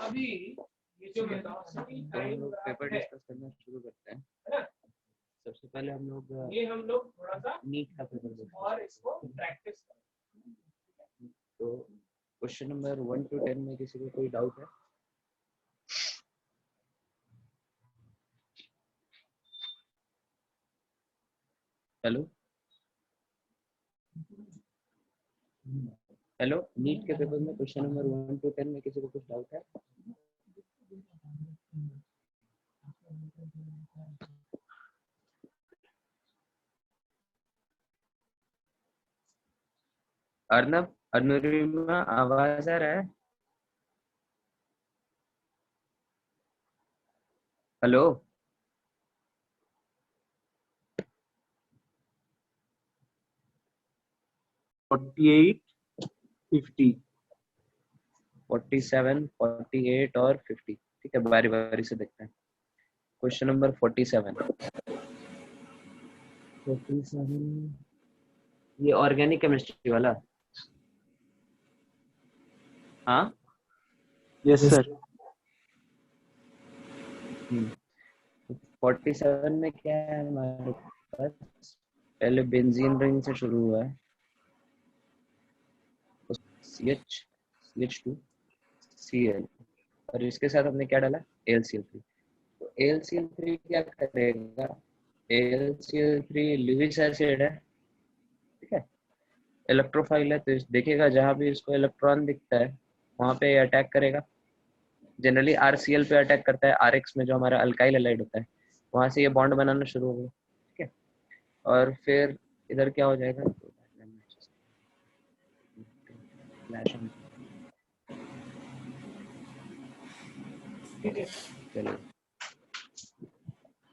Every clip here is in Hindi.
अभी ये जो बताओ तो हम लोग पेपर डिस्कस करना शुरू करते हैं। सबसे पहले हम लोग थोड़ा सा नीट का पेपर देखते हैं और इसको प्रैक्टिस तो क्वेश्चन नंबर 1 to 10 में किसी को कोई डाउट है? हेलो हेलो, नीट के पेपर में क्वेश्चन नंबर 1 to 10 में किसी को कुछ डाउट है? अर्नब, अनुरिमा, आवाज आ रहा है? हेलो, $48, $50, 47, 48 और 50। ठीक है, बारी बारी से देखते हैं। Question number 47। ये ऑर्गेनिक केमिस्ट्री वाला? हाँ, yes sir. 47 में क्या है हमारे पास? पहले बेंजीन रिंग से शुरू हुआ है, CH, CH2, Cl, और इसके साथ हमने क्या डाला? AlCl3। तो AlCl3 क्या करेगा? AlCl3 लुईस एसिड है, ठीक है, इलेक्ट्रोफाइल है, तो देखेगा जहां भी इसको इलेक्ट्रॉन दिखता है वहां पे अटैक करेगा। जनरली RCl पे अटैक करता है, RX में जो हमारा अल्काइल हैलाइड होता है वहां से ये बॉन्ड बनाना शुरू हो गया, ठीक है। और फिर इधर क्या हो जाएगा? चलो,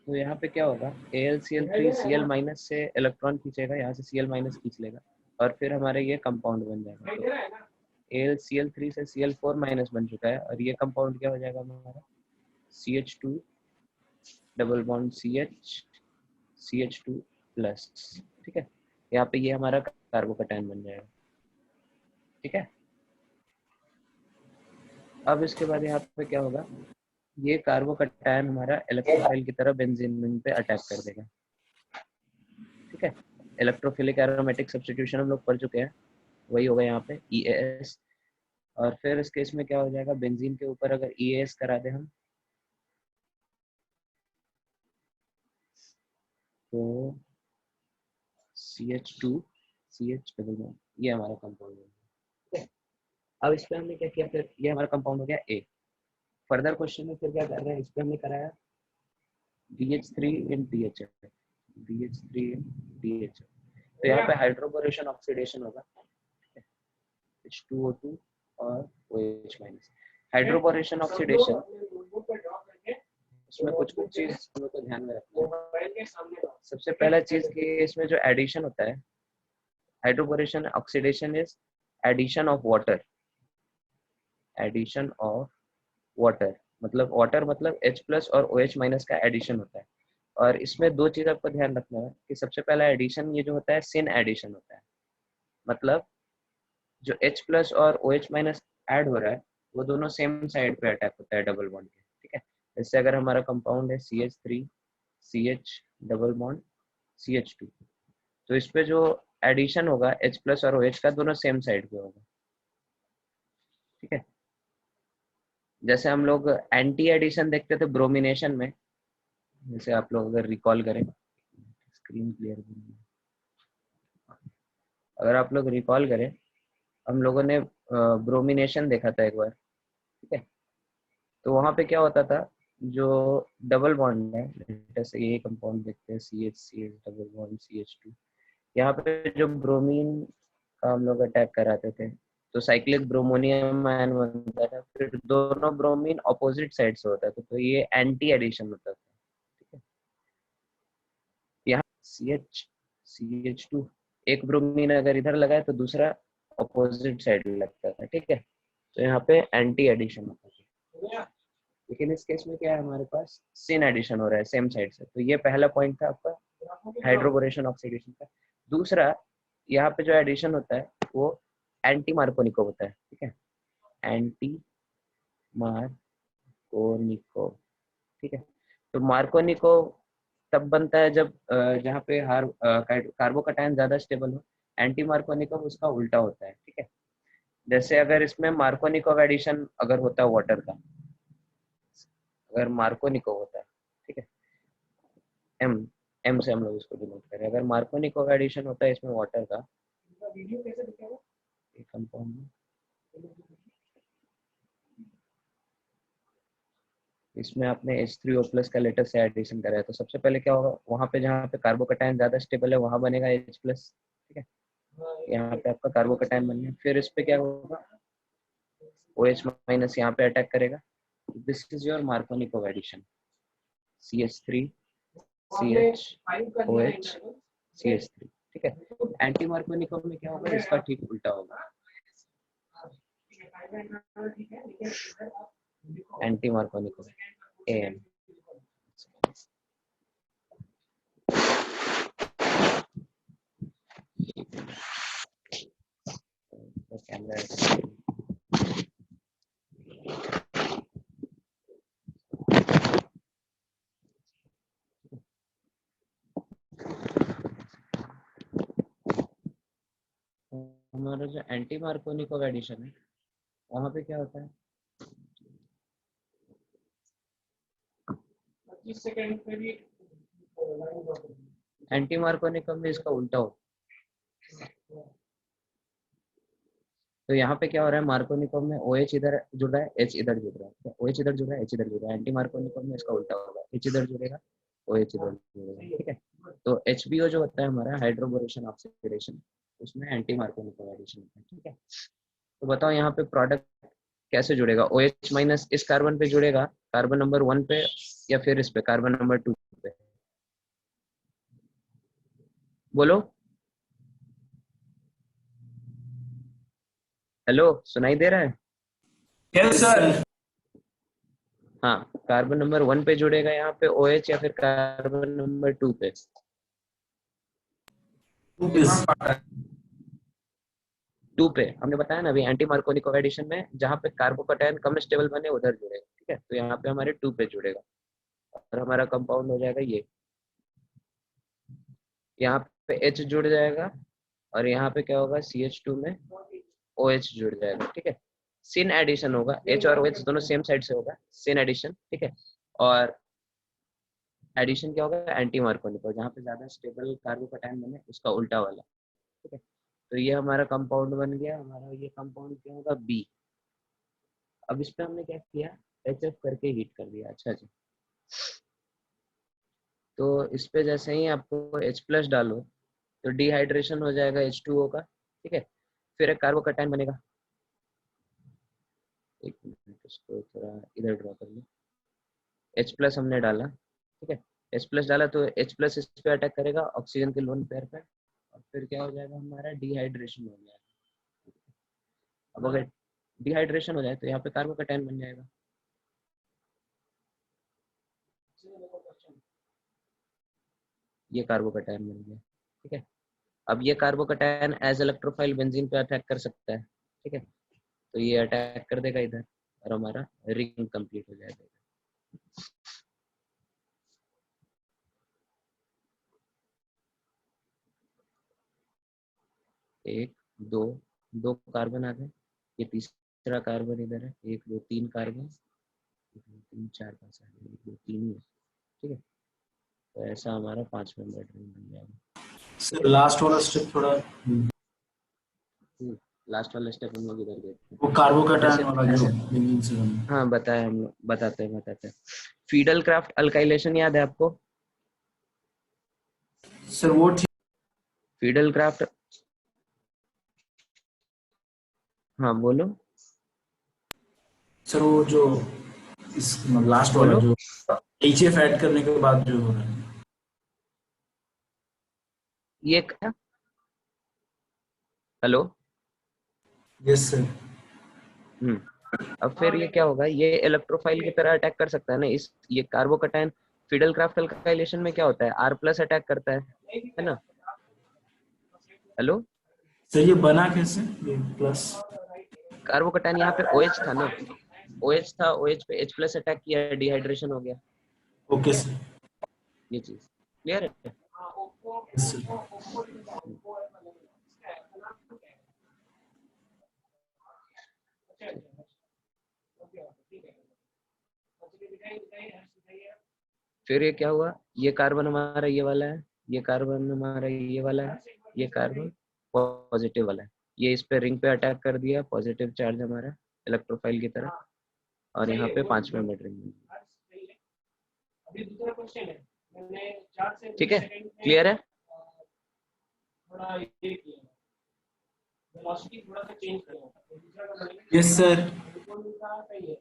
तो यहाँ पे क्या होगा? AlCl3 Cl माइनस से इलेक्ट्रॉन खींचेगा, यहाँ से Cl माइनस खींच लेगा और फिर हमारे ये कंपाउंड बन जाएगा। तो AlCl3 से Cl4 माइनस बन चुका है और ये कंपाउंड क्या हो जाएगा हमारा? CH2 double bond CH, CH2 plus, ठीक है। यहाँ पे ये हमारा कार्बोकैटायन बन जाएगा, ठीक है। अब इसके बाद यहाँ पे क्या होगा? ये कार्बोकैटायन हमारा इलेक्ट्रोफाइल की तरह बेंजीन रिंग पे अटैक कर देगा, ठीक है। इलेक्ट्रोफिलिक एरोमेटिक सब्स्टिट्यूशन हम लोग पढ़ चुके हैं, वही होगा यहाँ पे EAS। और फिर इस केस में क्या हो जाएगा? बेंजीन के ऊपर अगर EAS करा दे हम तो CH2 CH डबल बॉन्ड, ये हमारा कंपाउंड है। अब इस पे हमने क्या किया? फिर ये हमारा कंपाउंड हो गया A। फर्दर क्वेश्चन में फिर क्या कर रहे हैं? इस पे हमने कराया BH3 इन DHF, BH3 इन DHF। तो यहाँ पे हाइड्रोबोरेशन ऑक्सीडेशन होगा, H2O2 और OH माइनस। हाइड्रोबोरेशन ऑक्सीडेशन, इसमें कुछ चीज हम लोग को ध्यान में रखना है। सबसे पहला चीज कि इसमें जो एडिशन होता है, hydroboration oxidation is addition of water, addition of water मतलब वाटर मतलब H प्लस और OH माइनस का एडिशन होता है। और इसमें दो चीज आपको ध्यान रखना है कि सबसे पहला एडिशन ये जो होता है सिन एडिशन होता है, मतलब जो H प्लस और OH माइनस ऐड हो रहा है वो दोनों सेम साइड पे अटैक होता है डबल बॉन्ड के, ठीक है। इससे अगर हमारा कंपाउंड है CH3 CH double bond CH2, तो इस पे जो एडिशन होगा H प्लस और OH का दोनों सेम साइड पे होगा, ठीक है। जैसे हम लोग एंटी एडिशन देखते थे ब्रोमिनेशन में, जैसे आप लोग अगर रिकॉल करें, स्क्रीन क्लियर, अगर आप लोग रिकॉल करें, हम लोगों ने ब्रोमिनेशन देखा था एक बार, ठीक है। तो वहां पे क्या होता था? जो डबल बॉन्ड है, जैसे ये कंपाउंड देखते हैं CH डबल बॉन्ड CH2, यहाँ पे जो ब्रोमीन का हम लोग अटैक कराते थे तो साइक्लिक ब्रोमोनियम आयन बनता था, फिर दोनों ब्रोमीन ऑपोजिट साइड से होता था, तो ये एंटी एडिशन होता था, ठीक है। यहाँ CH2 एक ब्रोमीन अगर इधर लगा है तो दूसरा ऑपोजिट साइड लगता था, ठीक है। तो यहाँ पे एंटी एडिशन होता है, लेकिन इस केस में क्या है? हमारे पास सिन एडिशन हो रहा है सेम साइड से। तो ये पहला पॉइंट था आपका हाइड्रोबोरेशन ऑक्सीडेशन का। दूसरा, यहाँ पे जो एडिशन होता है वो एंटी मार्कोनिको होता है, ठीक है, एंटी मार्कोनिकोव, ठीक है। तो मार्कोनिकोव तब बनता है जब जहाँ पे कार्बोकटायन ज्यादा स्टेबल हो। एंटी मार्कोनिकोव उसका उल्टा होता है, ठीक है। जैसे अगर इसमें मार्कोनिकोव एडिशन अगर होता है वाटर का, अगर मार्कोनिकोव होता है, ठीक है, एम एम से हम लोग इसको डिनोट करें, अगर मार्कोनिकोव एडिशन होता है इसमें वाटर का, इनका वीडियो कैसे दिखेगा? एक कंपाउंड में, इसमें आपने H3O+ का लेटेस्ट से एडिशन करा है, तो सबसे पहले क्या होगा, वहाँ पे जहाँ पे कार्बोकटायन ज्यादा स्टेबल है वहाँ बनेगा H+, ठीक है। यहाँ पे आपका कार्बोकटायन बन गया, फिर इस पे क्या होगा, OH- यहाँ पे अटैक करेगा। This is your Markovnikov addition, CH3 CH OH CH3, ठीक है। एंटी मार्कोनिकोव में क्या होगा, इसका ठीक उल्टा होगा। एंटी मार्कोनिकोव AM, कैमरा हमारा जो एंटी मार्कोनिकोव एडिशन है वहाँ पे क्या होता है, 25 सेकंड में भी एंटी मार्कोनिकोव में इसका उल्टा हो। तो यहाँ पे क्या हो रहा है, मार्कोनिकोव में OH इधर जुड़ रहा है, H इधर जुड़ रहा है, OH इधर जुड़ रहा है, H इधर जुड़ रहा है। एंटी मार्कोनिकोव में इसका उल्टा होगा, H इधर जुड़ेगा, OH इधर जुड़ेगा, ठीक है। तो HBO जो होता है हमारा हाइड्रोबोरेशन ऑक्सीडेशन, उसमें एंटी मार्कोनिकोव एडिशन होता है, ठीक है। तो बताओ यहाँ पे प्रोडक्ट कैसे जुड़ेगा, OH- इस कार्बन पे जुड़ेगा, कार्बन नंबर 1 पे, या फिर इस पे कार्बन नंबर 2 पे, बोलो। हेलो, सुनाई दे रहा है? Yes sir. हाँ, कार्बन नंबर 1 पे जुड़ेगा यहाँ पे OH, या फिर कार्बन नंबर 2 पे? 2 पे। हमने बताया ना अभी एंटी मार्कोनिकोव एडिशन में जहाँ पे कार्बोकटायन कम स्टेबल बने उधर जुड़ेगा, ठीक है। तो यहाँ पे हमारे 2 पे जुड़ेगा और हमारा कंपाउंड हो जाएगा ये, यहाँ पे H जुड़ जाएगा और यहाँ पे क्या होगा, CH2 में OH जुड़ जाएगा, ठीक है। सिन एडिशन होगा, H और OH दोनों सेम साइड से होगा, सिन एडिशन, ठीक है। और एडिशन क्या होगा, एंटी मार्कोनिकोव, जहाँ पे ज्यादा स्टेबल कार्बोकटायन बने उसका उल्टा वाला, ठीक है। तो ये हमारा कंपाउंड बन गया, हमारा ये कंपाउंड क्या होगा, B। अब इस पे हमने क्या किया, HF करके हीट कर दिया, अच्छा जी। तो इस पे जैसे ही आपको H+ डालो तो डिहाइड्रेशन हो जाएगा H2O का, ठीक है। फिर एक कार्बोकटायन बनेगा, एक मिनट इसको थोड़ा इधर ड्रॉ कर लो। H+ हमने डाला, ठीक है। H+ डाला तो H+ इस पे अटैक करेगा ऑक्सीजन के लोन पेयर पे, और फिर क्या हो जाएगा, हमारा डिहाइड्रेशन हो जाएगा। अब अगर डिहाइड्रेशन हो जाए तो यहाँ पे कार्बोकटायन बन जाएगा, ये कार्बोकटायन बन गया, ठीक है। अब ये कार्बोकटायन एज इलेक्ट्रोफाइल बेंजीन पे अटैक कर सकता है, ठीक है। तो ये अटैक कर देगा इधर और हमारा रिंग कंप्लीट हो जाएगा। 1 2 2 कार्बन आ गए, ये तीसरा कार्बन इधर है, 1 2 3 कार्बन, 3 4 5 1 2 3 ही है, ठीक है। तो ऐसा हमारा 5 मेंबर रिंग बन जाएगा। सर लास्ट वाला स्टेप थोड़ा, लास्ट वाला स्टेप हम लोग इधर देखते हैं। वो कार्बोकटायन जैसे वाला जो ऐसे, बेंजीन से बना। हाँ बताया हम लोग, बताते हैं। फीडल क्राफ्ट अल्काइलेशन याद है आपको? सर वो ठीक। फीडल क्राफ्ट, हाँ बोलो सर वो जो इस लास्ट वाला बोलो। जो HF ऐड करने के बाद जो हो रहा है। ये क्या, हेलो, यस सर। अब फिर ये क्या होगा, ये इलेक्ट्रोफाइल की तरह अटैक कर सकता है ना, इस ये कार्बोकटायन फीडल क्राफ्ट अल्काइलेशन में क्या होता है, R+ अटैक करता है ना। हेलो, सर ये बना कैसे ये प्लस? कार्बोकटायन यहाँ पे OH था ना, OH था, OH पे H+ अटैक किया, डिहाइड्रेशन हो गया, ओके सर। ये चीज क्लियर है। हाँ, Oppo yes sir. Oppo Oppo वाला इसका है, नाम क्या है? अच्छा अच्छा, ओके ओके, ठीक है। अच्छा दिखाइए दिखाइए दिखाइए। फिर ये क्या हुआ, ये कार्बन हमारा ये वाला है, ये कार्बन हमारा ये वाला है, ये कार्बन पॉजिटिव वाला है, ये इस पे रिंग पे अटैक कर दिया, पॉजिटिव चार्ज हमारा इलेक्ट्रोफाइल की तरह, और यहाँ पे 5 मिनट रिंग। अभी दूसरा क्वेश्चन है, मैंने 4 से ठीक है, 20 सेकंड में क्लियर है। थोड़ा ये किया, वेलोसिटी थोड़ा सा चेंज करेंगे, तो दूसरा का बनेगा। Yes sir. बिल्कुल का सही है।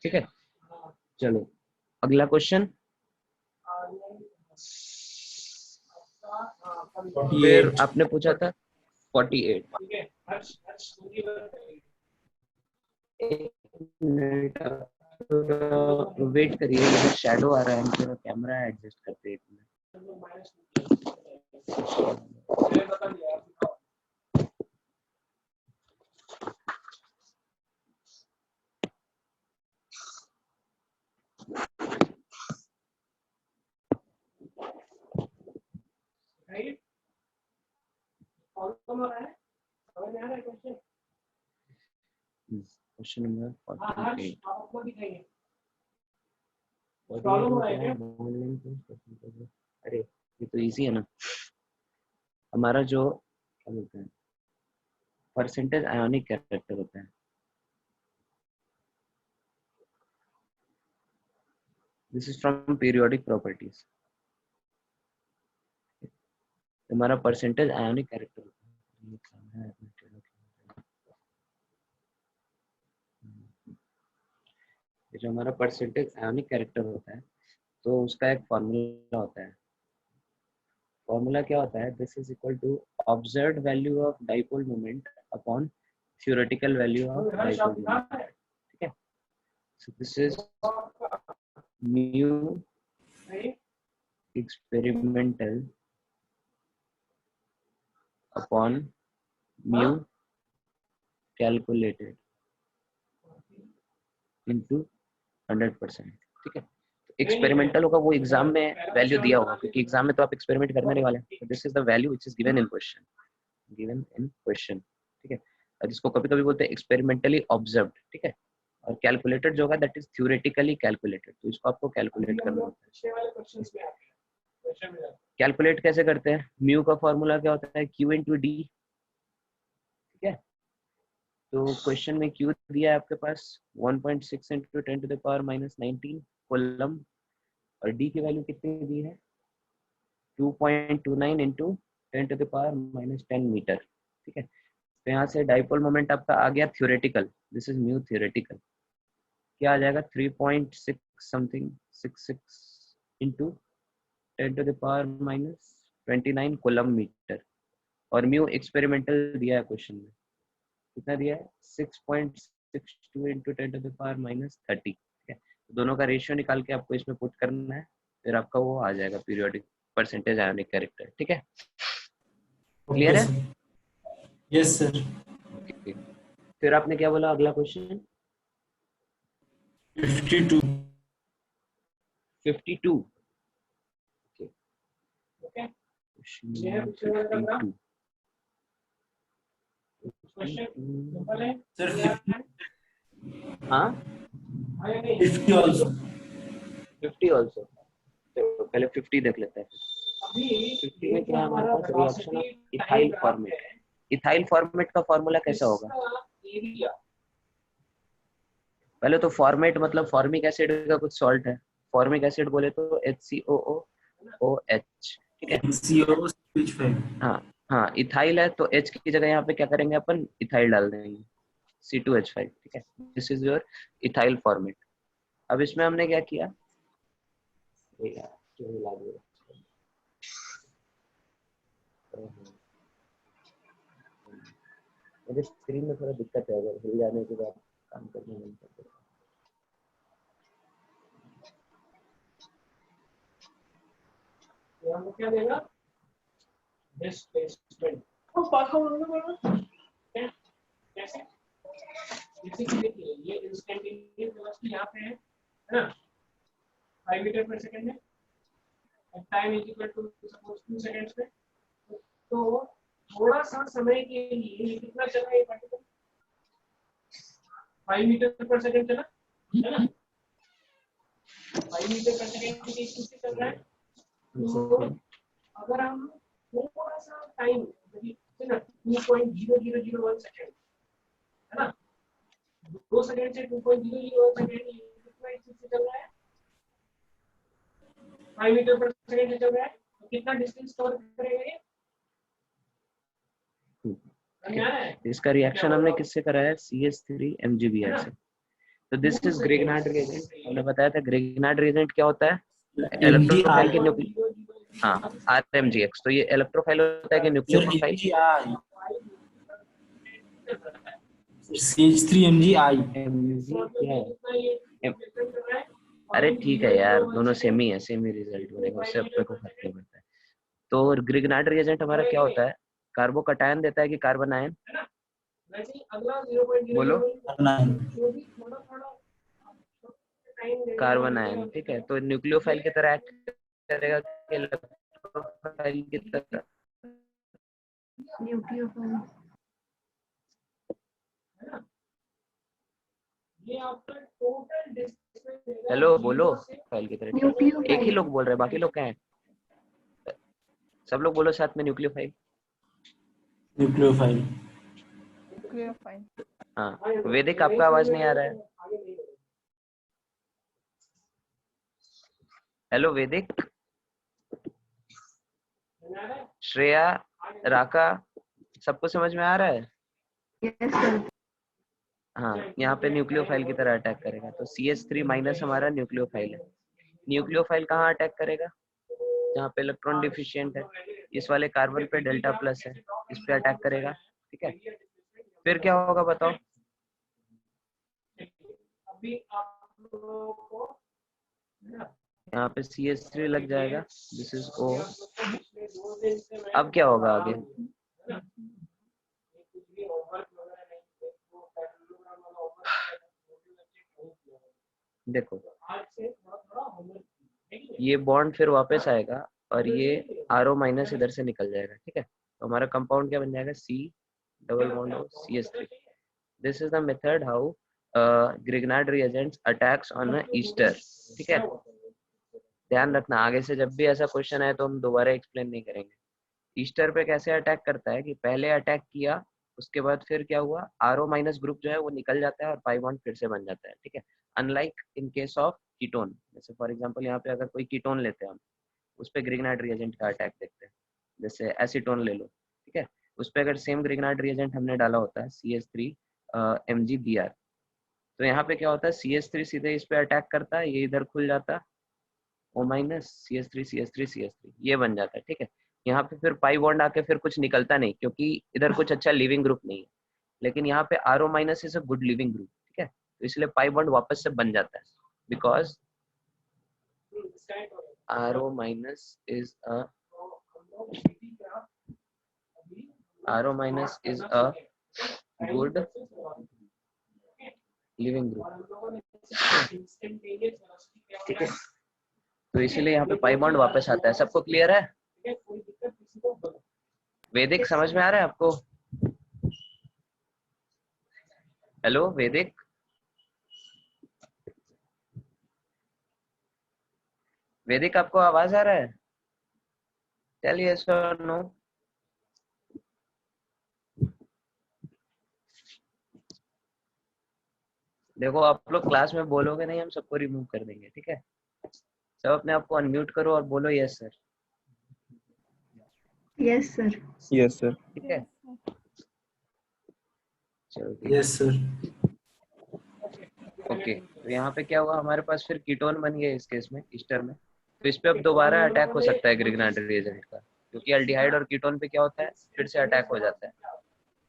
ठीक है, हाँ, चलो अगला क्वेश्चन। और आपका फिर 48। आपने पूछा था 48। ठीक है, हर्ष हर्ष दूसरी बार करेंगे। एक मिनट वेट करिए, मेरा शैडो आ रहा है, मेरा कैमरा एडजस्ट करते हैं एक मिनट। माइनस मैंने बता दिया, आप दिखाओ। राइट, कौन कौन आ रहा है, समझ में आ रहा है क्वेश्चन? क्वेश्चन नंबर हाँ हर्ष, 48। आप अपना दिखाइए, प्रॉब्लम हो रहा है क्या? अरे ये तो इजी है ना, हमारा जो क्या बोलते हैं परसेंटेज आयोनिक कैरेक्टर होता है, this is from periodic properties, हमारा परसेंटेज आयोनिक कैरेक्टर होता है। ये जो हमारा परसेंटेज आयोनिक कैरेक्टर होता है, तो उसका एक फॉर्मूला होता है, फॉर्मूला क्या होता है, this is equal to observed value of dipole moment upon theoretical value of Harsh आप डाइपोल दिखा मोमेंट। रहे हैं? ठीक है, so this is mu experimental upon mu calculated into 100%। ठीक है, एक्सपेरिमेंटल होगा वो एग्जाम में वैल्यू दिया होगा, क्योंकि एग्जाम में तो आप एक्सपेरिमेंट करने नहीं वाले, तो this is the value which is given in question, given in question. ठीक है, और जिसको कभी कभी बोलते हैं एक्सपेरिमेंटली ऑब्जर्व्ड। ठीक है, और कैलकुलेटेड जो होगा दैट इज थ्योरेटिकली कैलकुलेटेड, तो इसको आपको कैलकुलेट करना होता है। पिछले वाले क्वेश्चंस में आते हैं, क्वेश्चन में कैलकुलेट कैसे करते हैं, म्यू का फॉर्मूला क्या होता है, क्यू इंटू डी। ठीक है, तो क्वेश्चन में क्यू दिया है आपके पास 1.6 इंटू 10⁻⁻19 कूलम, और डी की वैल्यू कितनी दी है 2.29 इंटू 10⁻⁻10 मीटर। ठीक है, तो यहाँ से डाइपोल मोमेंट आपका आ गया theoretical, this is mu theoretical, क्या आ जाएगा 3.6 समथिंग 66 इंटू 10⁻⁻29 कूलम मीटर, और म्यू एक्सपेरिमेंटल दिया है क्वेश्चन में, कितना दिया है 6.62 इंटू 10⁻⁻30। ठीक है, तो दोनों का रेशियो निकाल के आपको इसमें पुट करना है, फिर आपका वो आ जाएगा पीरियोडिक परसेंटेज आयोनिक कैरेक्टर। ठीक है, क्लियर ओके है। सर। Yes sir. फिर आपने क्या बोला अगला क्वेश्चन 52। 52। ओके। क्वेश्चन ये पिछले वाले का था, 52। क्वेश्चन सिंपल है सर हाँ आया नहीं 50 ऑल्सो। 50 ऑल्सो, तो पहले 50 देख लेते हैं। अभी 50 में क्या है हमारे पास reaction of velocity ethyl formate, ethyl formate का फॉर्मूला कैसा होगा, एरिया पहले तो फॉर्मेट मतलब फॉर्मिक एसिड का कुछ सॉल्ट है, फॉर्मिक एसिड बोले तो HCOOOH। ठीक है, CO H5। हाँ हाँ, इथाइल है तो H की जगह यहाँ पे क्या करेंगे अपन इथाइल डाल देंगे C2H5। ठीक है, this is your ethyl format. अब इसमें हमने क्या किया, मेरे स्क्रीन में थोड़ा दिक्कत है, अगर हिल जाने के बाद काम करने नहीं करते। ये हमको क्या देगा डिस्प्लेसमेंट, तो पास हो कैसे बेसिकली देखिए ये इंस्टेंटेनियस वेलोसिटी यहाँ पे है ना 5 मीटर पर सेकंड है और time is equal to suppose 2 seconds में तो थोड़ा सा समय के लिए ये कितना चला ये पार्टिकल 5 मीटर पर सेकंड चला है ना 5 मीटर पर सेकंड की स्पीड से चल रहा है तो अगर हम थोड़ा सा टाइम है ना 2.0001 सेकंड है ना 2 सेकंड से 2.001 सेकंड ये कितना स्पीड से चल रहा है 5 मीटर पर सेकंड से चल रहा है तो कितना डिस्टेंस कवर करेगा ये समझ आ रहा है इसका रिएक्शन हमने किससे कराया है CS3 MgBr से। तो दिस इज ग्रिग्नार्ड रिएजेंट। हमने बताया था ग्रिग्नार्ड रिएजेंट क्या होता है इलेक्ट्रोफाइल के न्यूक्लियो हाँ RMGX। तो ये इलेक्ट्रोफाइल होता है कि न्यूक्लियोफाइल CH3MgI अरे ठीक है यार दोनों सेम ही है सेम ही रिजल्ट बनेगा उससे अपने को फर्क नहीं पड़ता है। तो ग्रिग्नार्ड रिएजेंट हमारा क्या होता है कार्बोकटायन देता है कि कार्बन आयन बोलो कार्बन आयन ठीक है। तो न्यूक्लियोफाइल की तरह एक्ट करेगा कि इलेक्ट्रोफाइल की तरह न्यूक्लियोफाइल ये आपका टोटल डिस्टेंस हेलो बोलो फाइल की तरह ठीक है? न्यूक्लियोफाइल एक ही लोग बोल रहे हैं बाकी लोग क्या है सब लोग बोलो साथ में न्यूक्लियोफाइल न्यूक्लियोफाइल न्यूक्लियोफाइल हाँ वैदिक आपका आवाज नहीं आ रहा है हेलो वैदिक श्रेया राका सबको समझ में आ रहा है यस सर हाँ यहाँ पे न्यूक्लियोफाइल की तरह अटैक करेगा। तो CH3 माइनस हमारा न्यूक्लियोफाइल है। न्यूक्लियोफाइल कहाँ अटैक करेगा जहाँ पे इलेक्ट्रॉन डिफिशिएंट है इस वाले कार्बन पे डेल्टा प्लस है इस पे अटैक करेगा ठीक है। फिर क्या होगा बताओ अभी आप लोगों को यहाँ पे CH3 लग जाएगा दिस इज O। अब क्या होगा आगे देखो ये बॉन्ड फिर वापस आएगा और ये RO माइनस इधर से निकल जाएगा ठीक है। तो हमारा कंपाउंड क्या बन जाएगा C double bond O CH3। This is the method how Grignard reagents attacks on Easter ठीक है। ध्यान रखना आगे से जब भी ऐसा क्वेश्चन आए तो हम दोबारा एक्सप्लेन नहीं करेंगे। ईस्टर पे कैसे अटैक करता है कि पहले अटैक किया उसके बाद फिर क्या हुआ RO माइनस ग्रुप जो है वो निकल जाता है और पाई बॉन्ड फिर से बन जाता है ठीक है। Unlike in case of ketone जैसे फॉर एग्जांपल यहाँ पे अगर कोई कीटोन लेते हैं हम उस पे ग्रिग्नार्ड रिएजेंट का अटैक देखते हैं जैसे एसीटोन ले लो ठीक है। उस पे अगर सेम ग्रिग्नार्ड रिएजेंट हमने डाला होता है CH3 MgBr तो यहाँ पे क्या होता है CH3 सीधे इस पे अटैक करता है ये इधर खुल जाता है O माइनस CH3 ये बन जाता है ठीक है। यहाँ पे फिर पाई बॉन्ड आके फिर कुछ निकलता नहीं क्योंकि इधर कुछ अच्छा लिविंग ग्रुप नहीं है लेकिन यहाँ पे RO minus is a good leaving group ठीक है। तो इसलिए पाई बॉन्ड वापस से बन जाता है because RO minus is a good leaving group ठीक है। तो इसीलिए यहाँ पे पाई बॉन्ड वापस आता है। सबको क्लियर है वैदिक समझ में आ रहा है आपको हेलो वैदिक वैदिक आपको आवाज आ रहा है टेल यस और नो देखो आप लोग क्लास में बोलोगे नहीं हम सबको रिमूव कर देंगे ठीक है। सब अपने आप को अनम्यूट करो और बोलो yes sir yes sir yes sir ठीक है। चलो ठीक यस सर ओके। तो यहाँ पे क्या हुआ हमारे पास फिर कीटोन बन गया इस केस में ईस्टर में। तो इस पे अब दोबारा अटैक हो सकता है ग्रिग्नार्ड रिएजेंट का क्योंकि एल्डिहाइड और कीटोन पे क्या होता है फिर से अटैक हो जाता है।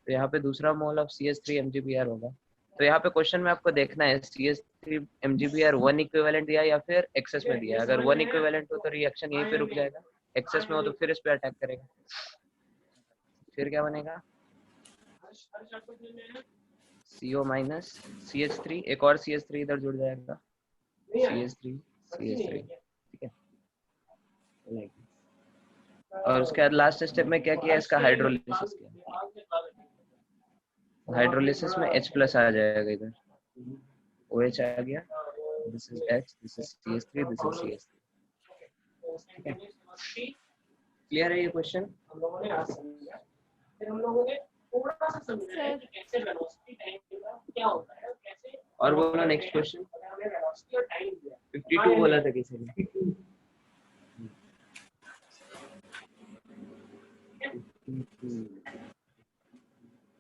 तो यहाँ पे दूसरा मोल ऑफ CH3 MgBr होगा। तो यहाँ पे क्वेश्चन में आपको देखना है CH3 MgBr 1 इक्विवेलेंट दिया या फिर एक्सेस में दिया। अगर 1 इक्विवेलेंट हो तो रिएक्शन यहीं पे रुक जाएगा एक्सेस में हो तो फिर इस पे अटैक करेगा फिर क्या बनेगा CO माइनस CH3, एक और CH3 इधर जुड़ जाएगा, नहीं आया, CH3 सच्ची नहीं CH3, है। ठीक है। और उसके बाद लास्ट स्टेप में क्या किया, इसका हाइड्रोलिसिस किया। हाइड्रोलिसिस में H प्लस आ जाएगा, इधर OH आ गया, this is H, this is CH3, this is CH3, ठीक है। क्लियर है ये क्वेश्चन? हम लोगों ने आज समझा, फिर हम लोगों ने थोड़ा सा समझा है कि कैसे वेलोसिटी टाइम का क्या होता है और कैसे, और बोलो नेक्स्ट क्वेश्चन। अगर हमें वेलोसिटी और टाइम दिया 52 बोला था किसी ने।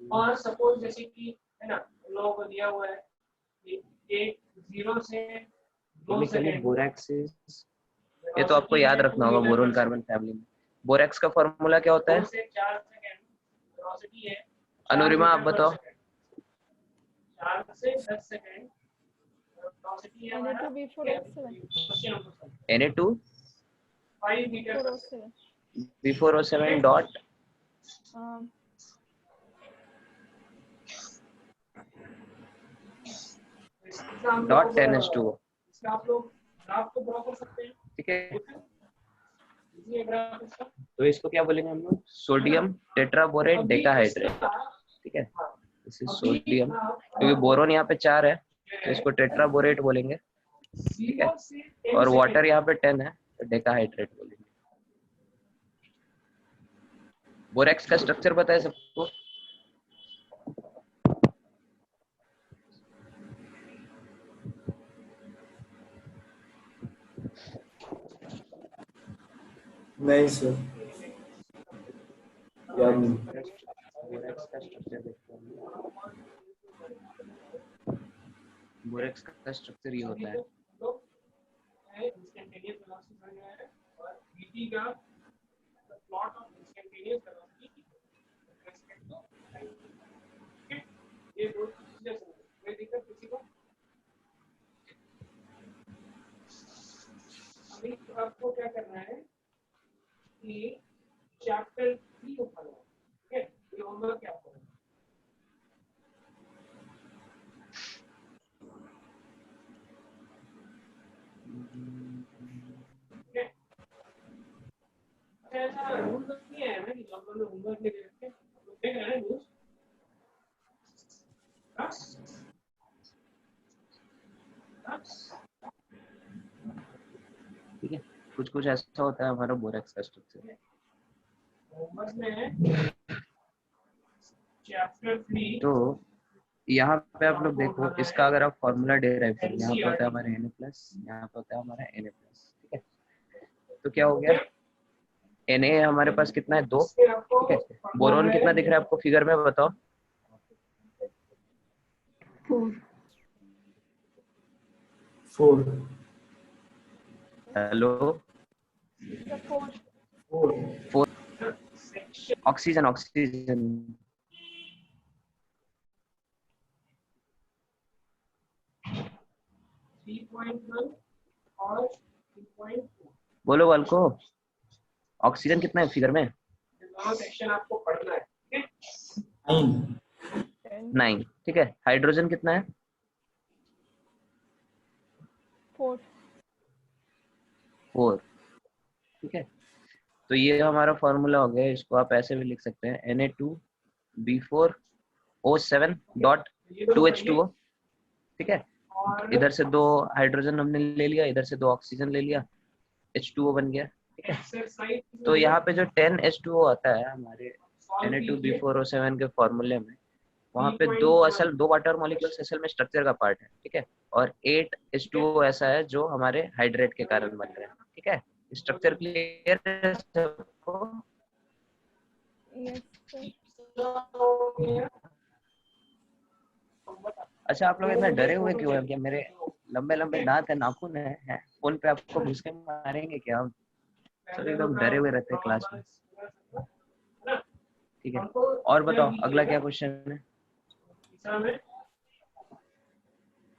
और सपोज जैसे कि है ना, हम लोगों को दिया हुआ है कि एक 0 से 2 सेकंड बोरैक्स, ये तो आपको याद रखना होगा, बोरोन कार्बन फैमिली में बोरैक्स का फॉर्मूला क्या होता है? 2 से 4 सेकंड वेलोसिटी है। अनुरिमा आप बताओ। 4 से 10 सेकंड वेलोसिटी है हमारा Na2 5 metre 407 dot dot 10H2O, इसका आप लोग ग्राफ को ड्रॉ कर सकते हैं, ठीक है। ये ग्राफ इसका, तो इसको क्या बोलेंगे हम लोग? सोडियम टेट्राबोरेट डेकाहाइड्रेट, ठीक है। दिस इज सोडियम, क्योंकि बोरोन यहाँ पे 4 है तो इसको टेट्राबोरेट बोलेंगे, ठीक है। और वाटर यहाँ पे 10 है तो डेकाहाइड्रेट बोलेंगे। बोरैक्स का स्ट्रक्चर पता है सबको? नहीं सर, याद नहीं। बोरैक्स का स्ट्रक्चर देखते हैं। बोरैक्स का स्ट्रक्चर ये होता है, इंस्टेंटेनियस वेलोसिटी बन गया है और dt का plot of instantaneous velocity respect to time. ये दो चीजें समझो, कोई दिक्कत किसी को? अभी आपको क्या करना है कि चैप्टर 3 उठाना है, ठीक है। ये होमवर्क क्या आपको ऐसा रूल नहीं है ना कि जब लोग होमवर्क नहीं दे रखे, लोग देख रहे हैं न्यूज़। ठीक है। कुछ कुछ ऐसा होता है हमारा बोरैक्स का स्ट्रक्चर। होमवर्क में है चैप्टर 3। तो यहाँ पे आप लोग देखो, इसका अगर आप फॉर्मूला डिराइव करें, यहाँ पे होता है हमारा Na+, यहाँ पे होता है हमारा Na+, ठीक है। तो क्या हो गया, Na हमारे पास कितना है? 2, ठीक है। बोरोन कितना दिख रहा है आपको फिगर में, बताओ? 4 हेलो, 4। ऑक्सीजन, ऑक्सीजन 3.1 और 3.2। बोलो वाल्को, ऑक्सीजन कितना है फिगर में? दोनों सेक्शन आपको पढ़ना है, ठीक है। 9, ठीक है। हाइड्रोजन कितना है? 4, ठीक है। तो ये हमारा फॉर्मूला हो गया, इसको आप ऐसे भी लिख सकते हैं, Na2B4O7 डॉट 2H2O, ठीक है। इधर से 2 हाइड्रोजन हमने ले लिया, इधर से 2 ऑक्सीजन ले लिया, H2O बन गया, ठीक है। तो यहाँ पे जो 10H2O आता है हमारे Na2B4O7 के फॉर्मूले में, वहाँ पे 2 वाटर मॉलिक्यूल्स असल में स्ट्रक्चर का पार्ट है, ठीक है। और 8H2O ऐसा है जो हमारे हाइड्रेट के कारण बन रहे हैं, ठीक है। स्ट्रक्चर क्लियर है सबको? अच्छा, आप लोग इतना डरे हुए क्यों हैं? क्या मेरे लंबे लंबे दांत है, नाखून है? फोन पे आपको घुस के मारेंगे क्या हम? सब एकदम डरे हुए रहते हैं क्लास में, ठीक है। और बताओ अगला क्या क्वेश्चन है?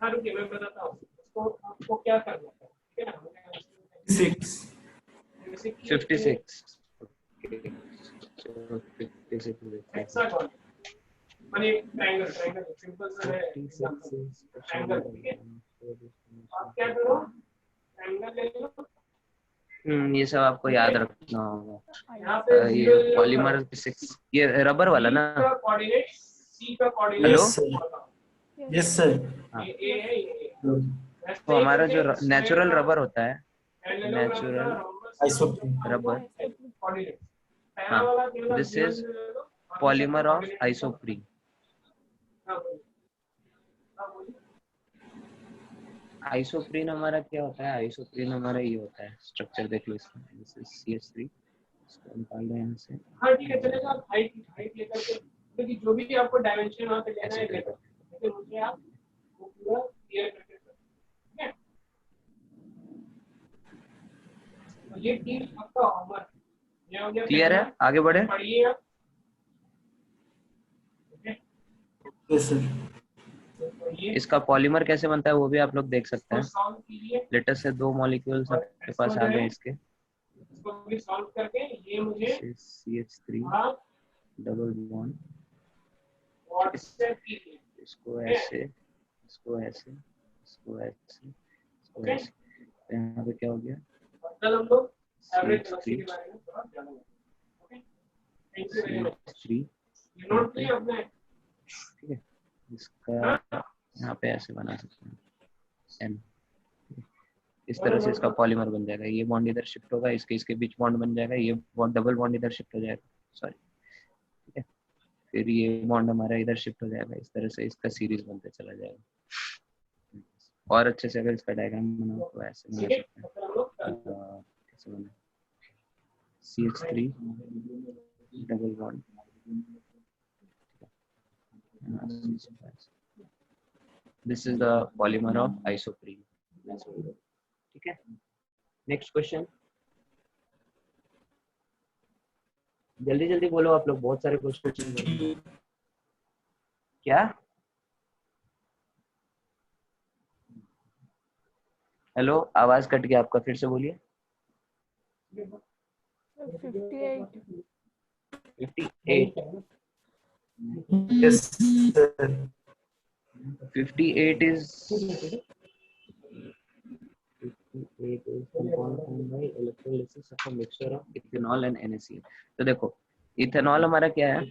हाँ रुकिए, मैं बताता हूँ उसको, आपको क्या करना है, ठीक है ना। 56 56, okay. So 56 हेक्सागोन माने ट्रायंगल ट्रायंगल सिंपल सा है ट्रायंगल, ठीक है। आप क्या करो, ट्रायंगल ले लो, ये सब आपको याद रखना होगा। यहाँ पे ये पॉलीमर 6, ये रबर वाला ना। का कोऑर्डिनेट, सी का कोऑर्डिनेट, हेलो? Yes sir. हाँ। ये है ये। तो हमारा जो नेचुरल रबर होता है, नेचुरल आइसोप्रीन। रबर, कोऑर्डिनेट, पहला हाँ, वाला केवल दिस 0 इज 0 ले लो, पॉलीमर ऑफ आइसोप्रीन। आइसोप्रीन हमारा क्या होता है? आइसोप्रीन हमारा ये होता है, स्ट्रक्चर देख लो इसका, दिस इज CH3, इसको निकाल दें यहाँ से। हाँ ठीक है, चलेगा। आप हाइट हाइट लेकर के, क्योंकि जो भी आपको डायमेंशन वहाँ पे लेना है ले लो, लेकिन मुझे आप वो पूरा क्लियर करके करो, ठीक है। तो ये टीम आपका होमवर्क ये हो गया, क्लियर है? आगे बढ़े। पढ़िए आप, यस सर। तो ये इसका पॉलीमर कैसे बनता है वो भी आप लोग देख सकते हैं। सॉल्व कीजिए, लेटर से 2 मॉलिक्यूल्स आपके पास आ गए इसके, इसको भी सॉल्व करके ये मुझे CH3 आप डबल बॉन्ड, व्हाट्सएप कीजिए, इसको ऐसे, इसको ऐसे, इसको ऐसे, इसको ऐसे, तो यहाँ पे क्या हो गया? कल हम लोग एवरेज CH3 वेलोसिटी के बारे में थोड़ा जानेंगे। Okay, thank you very much. CH3, ये नोट किया आपने? ठीक है। इसका यहाँ पे ऐसे बना सकते हैं N, इस तरह से इसका पॉलीमर बन जाएगा। ये बॉन्ड इधर शिफ्ट होगा, इसके बीच बॉन्ड बन जाएगा, ये बॉन्ड डबल बॉन्ड इधर शिफ्ट हो जाएगा, सॉरी, ठीक है। फिर ये बॉन्ड हमारा इधर शिफ्ट हो जाएगा, इस तरह से इसका सीरीज बनते चला जाएगा। और अच्छे से अगर इसका डायग्राम बनाओ तो ऐसे बना सकते हैं। कैसे बना? CH3 double bond, this is the polymer of isoprene, ठीक है। नेक्स्ट क्वेश्चन, जल्दी जल्दी बोलो आप लोग, बहुत सारे क्वेश्चन। क्या? हेलो, आवाज कट गया आपका, फिर से बोलिए। 58 yes sir. 58 is compound formed by electrolysis of a mixture of ethanol and NaCl। तो देखो, इथेनॉल हमारा क्या है?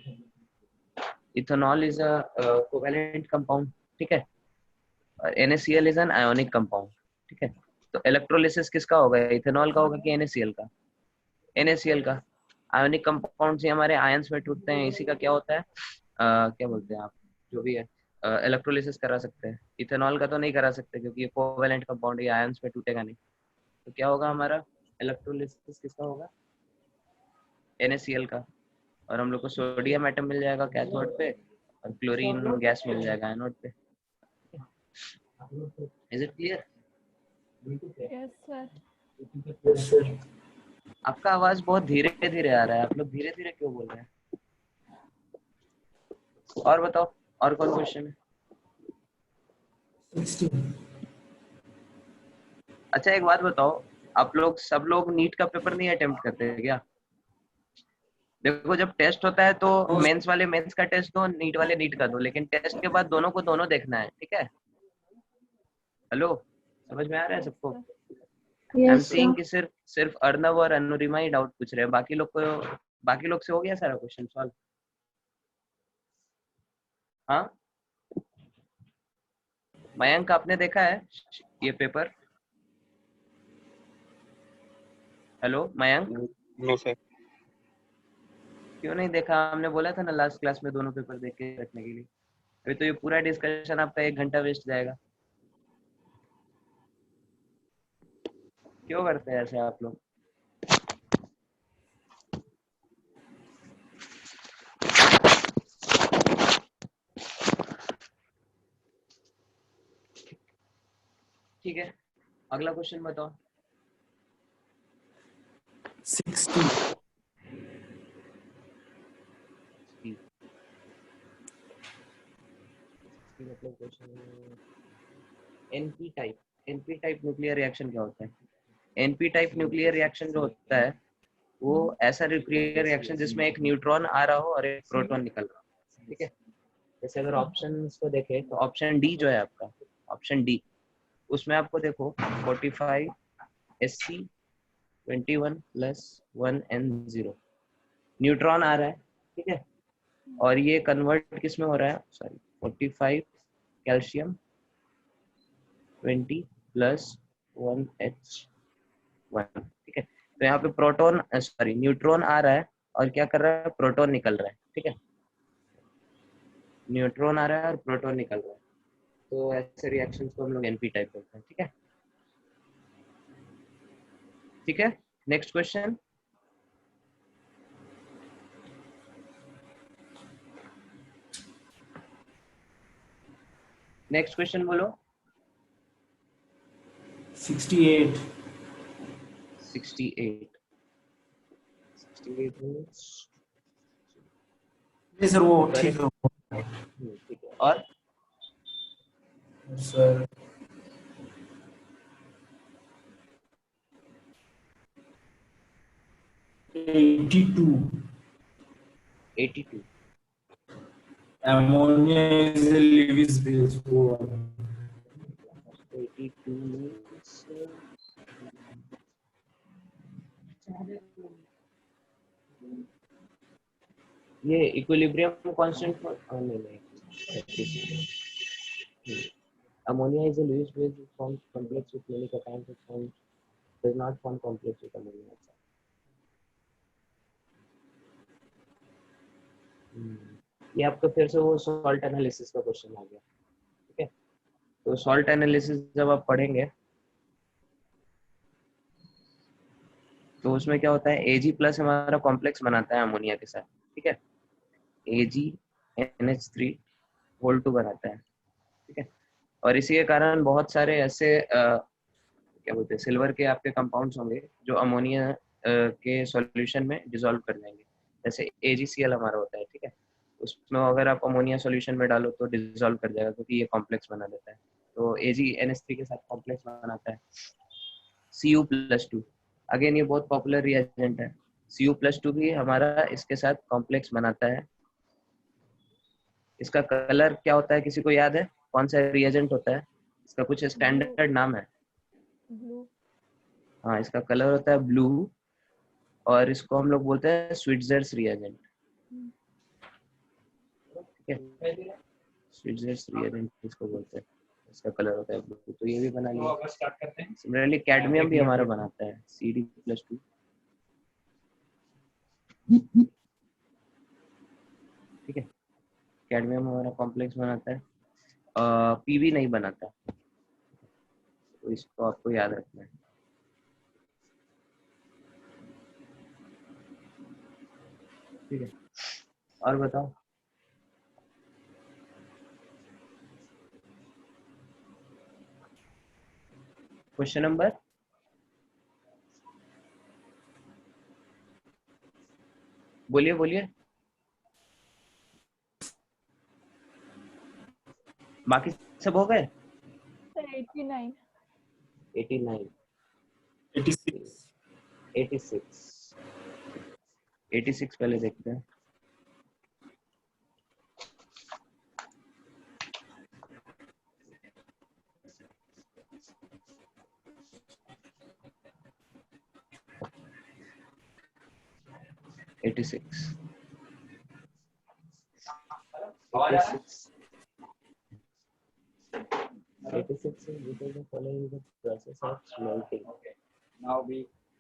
Ethanol is a covalent compound, ठीक है, और NaCl is an ionic compound, ठीक है। तो इलेक्ट्रोलिसिस किसका होगा? इथेनॉल का होगा कि NaCl का? NaCl का। आयोनिक कंपाउंड से हमारे आयंस में टूटते हैं, इसी का क्या होता है, क्या बोलते हैं आप, जो भी है, इलेक्ट्रोलिसिस करा सकते हैं। इथेनॉल का तो नहीं करा सकते क्योंकि ये कोवेलेंट कंपाउंड, ये आयंस में टूटेगा नहीं। तो क्या होगा हमारा इलेक्ट्रोलिसिस, किसका होगा? NaCl का। और हम लोग को सोडियम एटम मिल जाएगा कैथोड पे, और क्लोरीन गैस मिल जाएगा एनोड पे। Is it clear? Yes, sir. Yes sir. आपका आवाज बहुत धीरे धीरे आ रहा है, आप लोग धीरे धीरे क्यों बोल रहे हैं? और बताओ, और कौन क्वेश्चन है? 16। अच्छा एक बात बताओ, आप लोग सब लोग नीट का पेपर नहीं अटेम्प्ट करते हैं क्या? देखो, जब टेस्ट होता है तो मेंस वाले मेंस का टेस्ट दो, नीट वाले नीट का दो, लेकिन टेस्ट के बाद दोनों को दोनों देखना है, ठीक है। हेलो, समझ में आ रहा है सबको? आई एम सेइंग कि सिर्फ अर्नव और अनुरिमा ही डाउट पूछ रहे हैं, बाकी लोग से हो गया सारा क्वेश्चन सॉल्व? हाँ, मयंक आपने देखा है ये paper? Hello Mayank? No sir. क्यों नहीं देखा? हमने बोला था ना लास्ट क्लास में दोनों पेपर देख के रखने के लिए। अभी तो ये पूरा डिस्कशन आपका 1 घंटा वेस्ट जाएगा। क्यों करते हैं ऐसे आप लोग? ठीक है, अगला क्वेश्चन बताओ। 60। मतलब question NP type nuclear reaction क्या होता है? एनपी टाइप न्यूक्लियर रिएक्शन जो होता है वो ऐसा न्यूक्लियर रिएक्शन जिसमें एक न्यूट्रॉन आ रहा हो और एक प्रोटॉन निकल रहा हो, ठीक है। जैसे अगर ऑप्शन को देखें तो ऑप्शन डी जो है आपका, ऑप्शन डी, उसमें आपको देखो 45 SC 21 + 1 N0 न्यूट्रॉन आ रहा है, ठीक है। और ये कन्वर्ट किस में हो रहा है, सॉरी 45 कैल्शियम 20 + 1 H1, ठीक है। तो यहाँ पे प्रोटॉन सॉरी न्यूट्रॉन आ रहा है और क्या कर रहा है, प्रोटॉन निकल रहा है, ठीक है। न्यूट्रॉन आ रहा है और प्रोटॉन निकल रहा है, तो ऐसे रिएक्शंस को हम लोग एनपी टाइप बोलते हैं, ठीक है। ठीक है, नेक्स्ट क्वेश्चन। नेक्स्ट क्वेश्चन बोलो। 68. 68 means नहीं सर, वो ठीक करेक्ट, है ठीक है। और sir. 82. 82 Ammonia is a Lewis base. 82 means ये इक्विलिब्रियम कांस्टेंट नहीं, ammonia is a Lewis base which forms complex with many cations and does not form complex with ammonia itself. ये आपका फिर से वो सॉल्ट एनालिसिस का क्वेश्चन आ गया, ठीक है। तो सॉल्ट एनालिसिस जब आप पढ़ेंगे तो उसमें क्या होता है, Ag+ हमारा कॉम्प्लेक्स बनाता है अमोनिया के साथ, ठीक है। AgNH3 2 बनाता है, ठीक है। और इसी के कारण बहुत सारे ऐसे क्या बोलते हैं, सिल्वर के आपके कंपाउंड्स होंगे जो अमोनिया के सॉल्यूशन में डिसॉल्व कर जाएंगे। जैसे AgCl हमारा होता है, ठीक है। उसमें अगर आप अमोनिया सॉल्यूशन में डालो तो डिसॉल्व कर जाएगा क्योंकि ये कॉम्प्लेक्स बना देता है। तो AgNH3 के साथ कॉम्प्लेक्स बनाता है। Cu+2 अगेन ये बहुत पॉपुलर रिएजेंट है। Cu+2 भी हमारा इसके साथ कॉम्प्लेक्स बनाता है। इसका कलर क्या होता है, किसी को याद है कौन सा रिएजेंट होता है? इसका कुछ स्टैंडर्ड नाम है। ब्लू। हाँ, इसका कलर होता है ब्लू और इसको हम लोग बोलते हैं स्विट्जर्स रिएजेंट, ठीक है। स्विट्जर्स रिएजेंट इसको बोलते हैं, इसका कलर होता है ब्लू। तो ये भी बना लिया। सिमिलरली कैडमियम भी हमारा बनाता है Cd+2, ठीक है। कैडमियम हमारा कॉम्प्लेक्स बनाता है, Pb नहीं बनाता, तो इसको आपको याद रखना है, ठीक है। और बताओ, क्वेश्चन नंबर बोलिए बोलिए। बाकी सब हो गए? सर 89। 89 86. 86 86 पहले देखते हैं।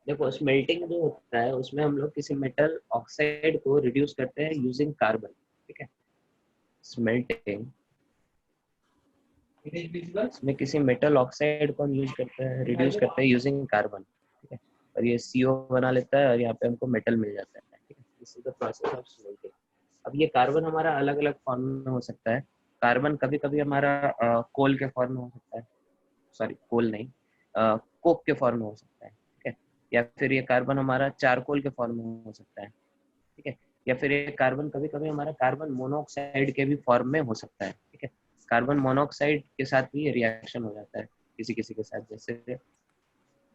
देखो स्मेल्टिंग जो होता है उसमें हम लोग किसी मेटल ऑक्साइड को रिड्यूस करते हैं यूजिंग कार्बन, ठीक है। स्मेल्टिंग इसमें किसी मेटल ऑक्साइड को हम यूज करते हैं, रिड्यूस करते हैं यूजिंग कार्बन, ठीक है। और ये CO बना लेता है और यहाँ पे हमको मेटल मिल जाता है, ठीक है। This is the process of smelting. अब ये कार्बन हमारा अलग अलग फॉर्म में हो सकता है। कार्बन कभी कभी हमारा कोल के फॉर्म में हो सकता है, सॉरी कोल नहीं, कोक के फॉर्म में हो सकता है, ठीक है। या फिर ये कार्बन हमारा चारकोल के फॉर्म में हो सकता है, ठीक है। या फिर ये कार्बन कभी कभी हमारा कार्बन मोनोऑक्साइड के भी फॉर्म में हो सकता है, ठीक है। कार्बन मोनोऑक्साइड के साथ भी ये रिएक्शन हो जाता है किसी किसी के साथ। जैसे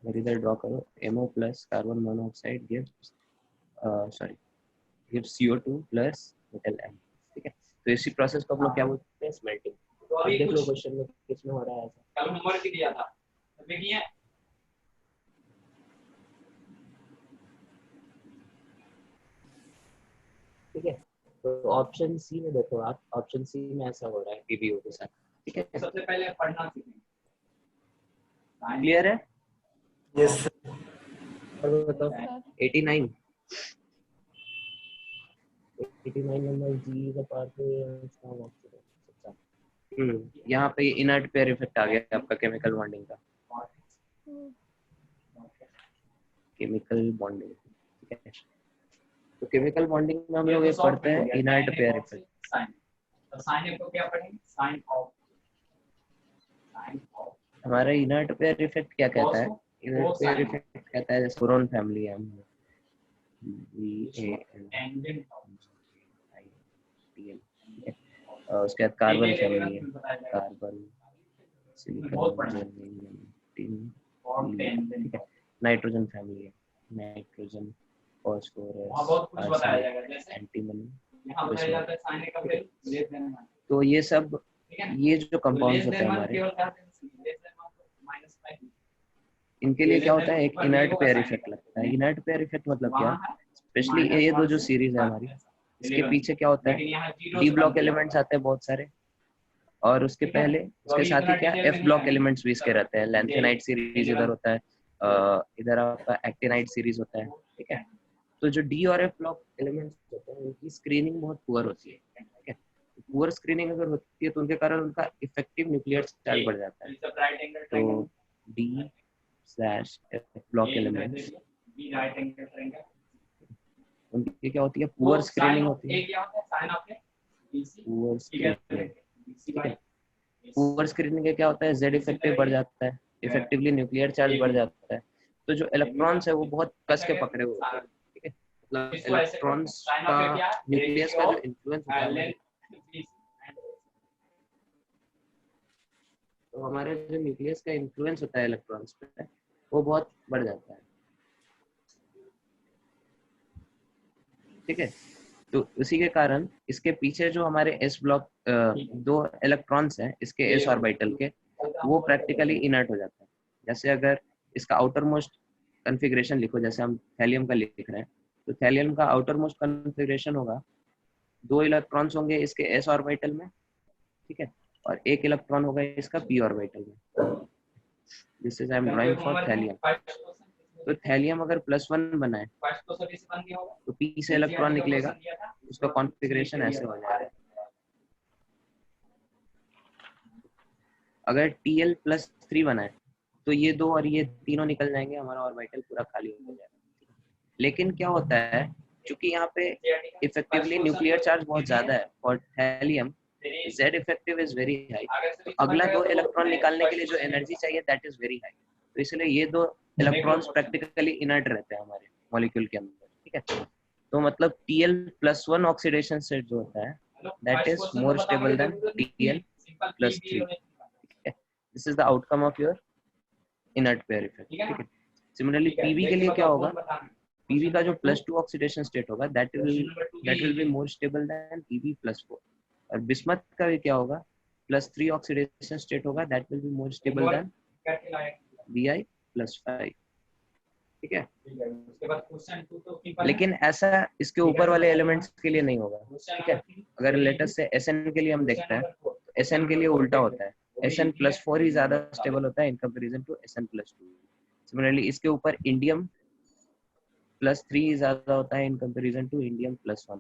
इधर ड्रॉ करो, MO+ carbon monoxide gives sorry gives CO2 + metal M, ठीक है। तो इसी प्रोसेस को हम लोग क्या बोलते हैं, स्मेल्टिंग। तो अब अभी देख लो कुछ क्वेश्चन में किसमें हो रहा है ऐसा। कल नंबर भी दिया था, देखिए ठीक है, तो ऑप्शन सी में देखो आप, ऑप्शन सी में ऐसा हो रहा है पीबीओ के साथ, ठीक है, सबसे पहले पढ़ना सीखें। क्लियर है। Yes, sir. और बताओ सर 89 नंबर जी का पार्ट यहाँ पे इनर्ट पेयर इफेक्ट आ गया आपका केमिकल बॉन्डिंग का, केमिकल बॉन्डिंग, ठीक है। तो केमिकल बॉन्डिंग में हम लोग ये पढ़ते हैं इनर्ट पेयर इफेक्ट। साइन, तो साइन को क्या पढ़ेंगे, साइन ऑफ हमारा इनर्ट पेयर इफेक्ट क्या कहता है, इनर्ट पेयर इफेक्ट कहता है जैसे बोरोन फैमिली है टेंजेंट उसके बाद कार्बन फैमिली है, कार्बन बहुत पढ़ना है। सिलिकॉन टिन, और ठीक टेंजेंट है। नाइट्रोजन फैमिली है, नाइट्रोजन वहाँ फास्फोरस बहुत कुछ बताया जाएगा, जैसे एंटीमनी, यहाँ बताया जाता है साइन का फिर लेस देन मान, तो ये सब, ठीक है ना। ये जो तो कंपाउंड्स लेस होते देन हैं मान हमारे, केवल क्या है, लेस देन मान तो -5, इनके लिए क्या होता है, एक इनर्ट पेयर इफेक्ट लगता है। इनर्ट पेयर इफेक्ट मतलब क्या, स्पेशली ये दो जो सीरीज है हमारी, इसके पीछे क्या होता है, डी ब्लॉक एलिमेंट्स आते हैं बहुत सारे, और उसके पहले उसके साथ ही क्या एफ ब्लॉक एलिमेंट्स भी इसके रहते हैं। लैंथेनाइट सीरीज इधर होता है, इधर आपका एक्टिनाइट सीरीज होता है, ठीक है। तो जो डी और एफ ब्लॉक एलिमेंट्स होते हैं उनकी स्क्रीनिंग बहुत पुअर होती है, ठीक है। पुअर स्क्रीनिंग अगर होती है तो उनके कारण उनका इफेक्टिव न्यूक्लियर चार्ज बढ़ जाता है। तो D slash F block elements उनकी क्या होती है, पुअर स्क्रीनिंग होती है, पुअर स्क्रीनिंग, ठीक है। पुअर स्क्रीनिंग का क्या होता है, जेड इफेक्टिव बढ़ जाता है, इफेक्टिवली न्यूक्लियर चार्ज बढ़ जाता है। तो जो इलेक्ट्रॉन्स है वो बहुत कस के पकड़े हुए होते हैं, ठीक है। मतलब इलेक्ट्रॉन्स का न्यूक्लियस का जो इन्फ्लुएंस होता है, तो हमारे जो न्यूक्लियस का इन्फ्लुएंस होता है इलेक्ट्रॉन्स पे वो बहुत बढ़ जाता है, ठीक है। तो उसी के कारण इसके पीछे जो हमारे एस ब्लॉक दो इलेक्ट्रॉन्स हैं इसके एस ऑर्बिटल के, वो प्रैक्टिकली इनर्ट हो जाता है। जैसे अगर इसका आउटर मोस्ट कॉन्फ़िगरेशन लिखो, जैसे हम थैलियम का लिख रहे हैं, तो थैलियम का आउटर मोस्ट कॉन्फ़िगरेशन होगा, दो इलेक्ट्रॉन्स होंगे इसके एस ऑर्बिटल में, ठीक है, और एक इलेक्ट्रॉन होगा इसका पी ऑर्बिटल में। This is I am drawing for thallium. तो थैलियम अगर +1 बना है तो पी से इलेक्ट्रॉन निकलेगा, उसका कॉन्फ़िगरेशन ऐसे हो जाएगा। अगर Tl+3 बना है तो ये दो और ये तीनों निकल जाएंगे, हमारा ऑर्बिटल पूरा खाली हो जाएगा। लेकिन क्या होता है, क्योंकि यहाँ पे इफेक्टिवली न्यूक्लियर चार्ज बहुत ज्यादा है और thallium Z effective is very high, तो अगला दो इलेक्ट्रॉन निकालने के लिए जो एनर्जी चाहिए दैट इज वेरी हाई, तो इसलिए ये दो इलेक्ट्रॉन्स प्रैक्टिकली इनर्ट रहते हैं हमारे मॉलिक्यूल के अंदर, ठीक है। तो मतलब Tl+1 ऑक्सीडेशन स्टेट जो होता है that is more stable then Tl+3, ठीक है। This is the outcome of your inert pair effect, ठीक है। सिमिलरली पीवी के लिए क्या होगा, पीवी का जो +2 ऑक्सीडेशन स्टेट होगा that will be more stable then Pb+4, और बिस्मथ का भी क्या होगा, +3 ऑक्सीडेशन स्टेट होगा that will be more stable then Bi+5, ठीक है। लेकिन ऐसा इसके ऊपर वाले एलिमेंट्स के लिए नहीं होगा, ठीक है। अगर लेटेस्ट से Sn के लिए हम देखते हैं तो Sn के लिए उल्टा होता है, Sn+4 ही ज्यादा स्टेबल होता है in comparison to Sn+2। Similarly इसके ऊपर Indium+3 ज्यादा होता है इन कंपैरिजन टू Indium+1,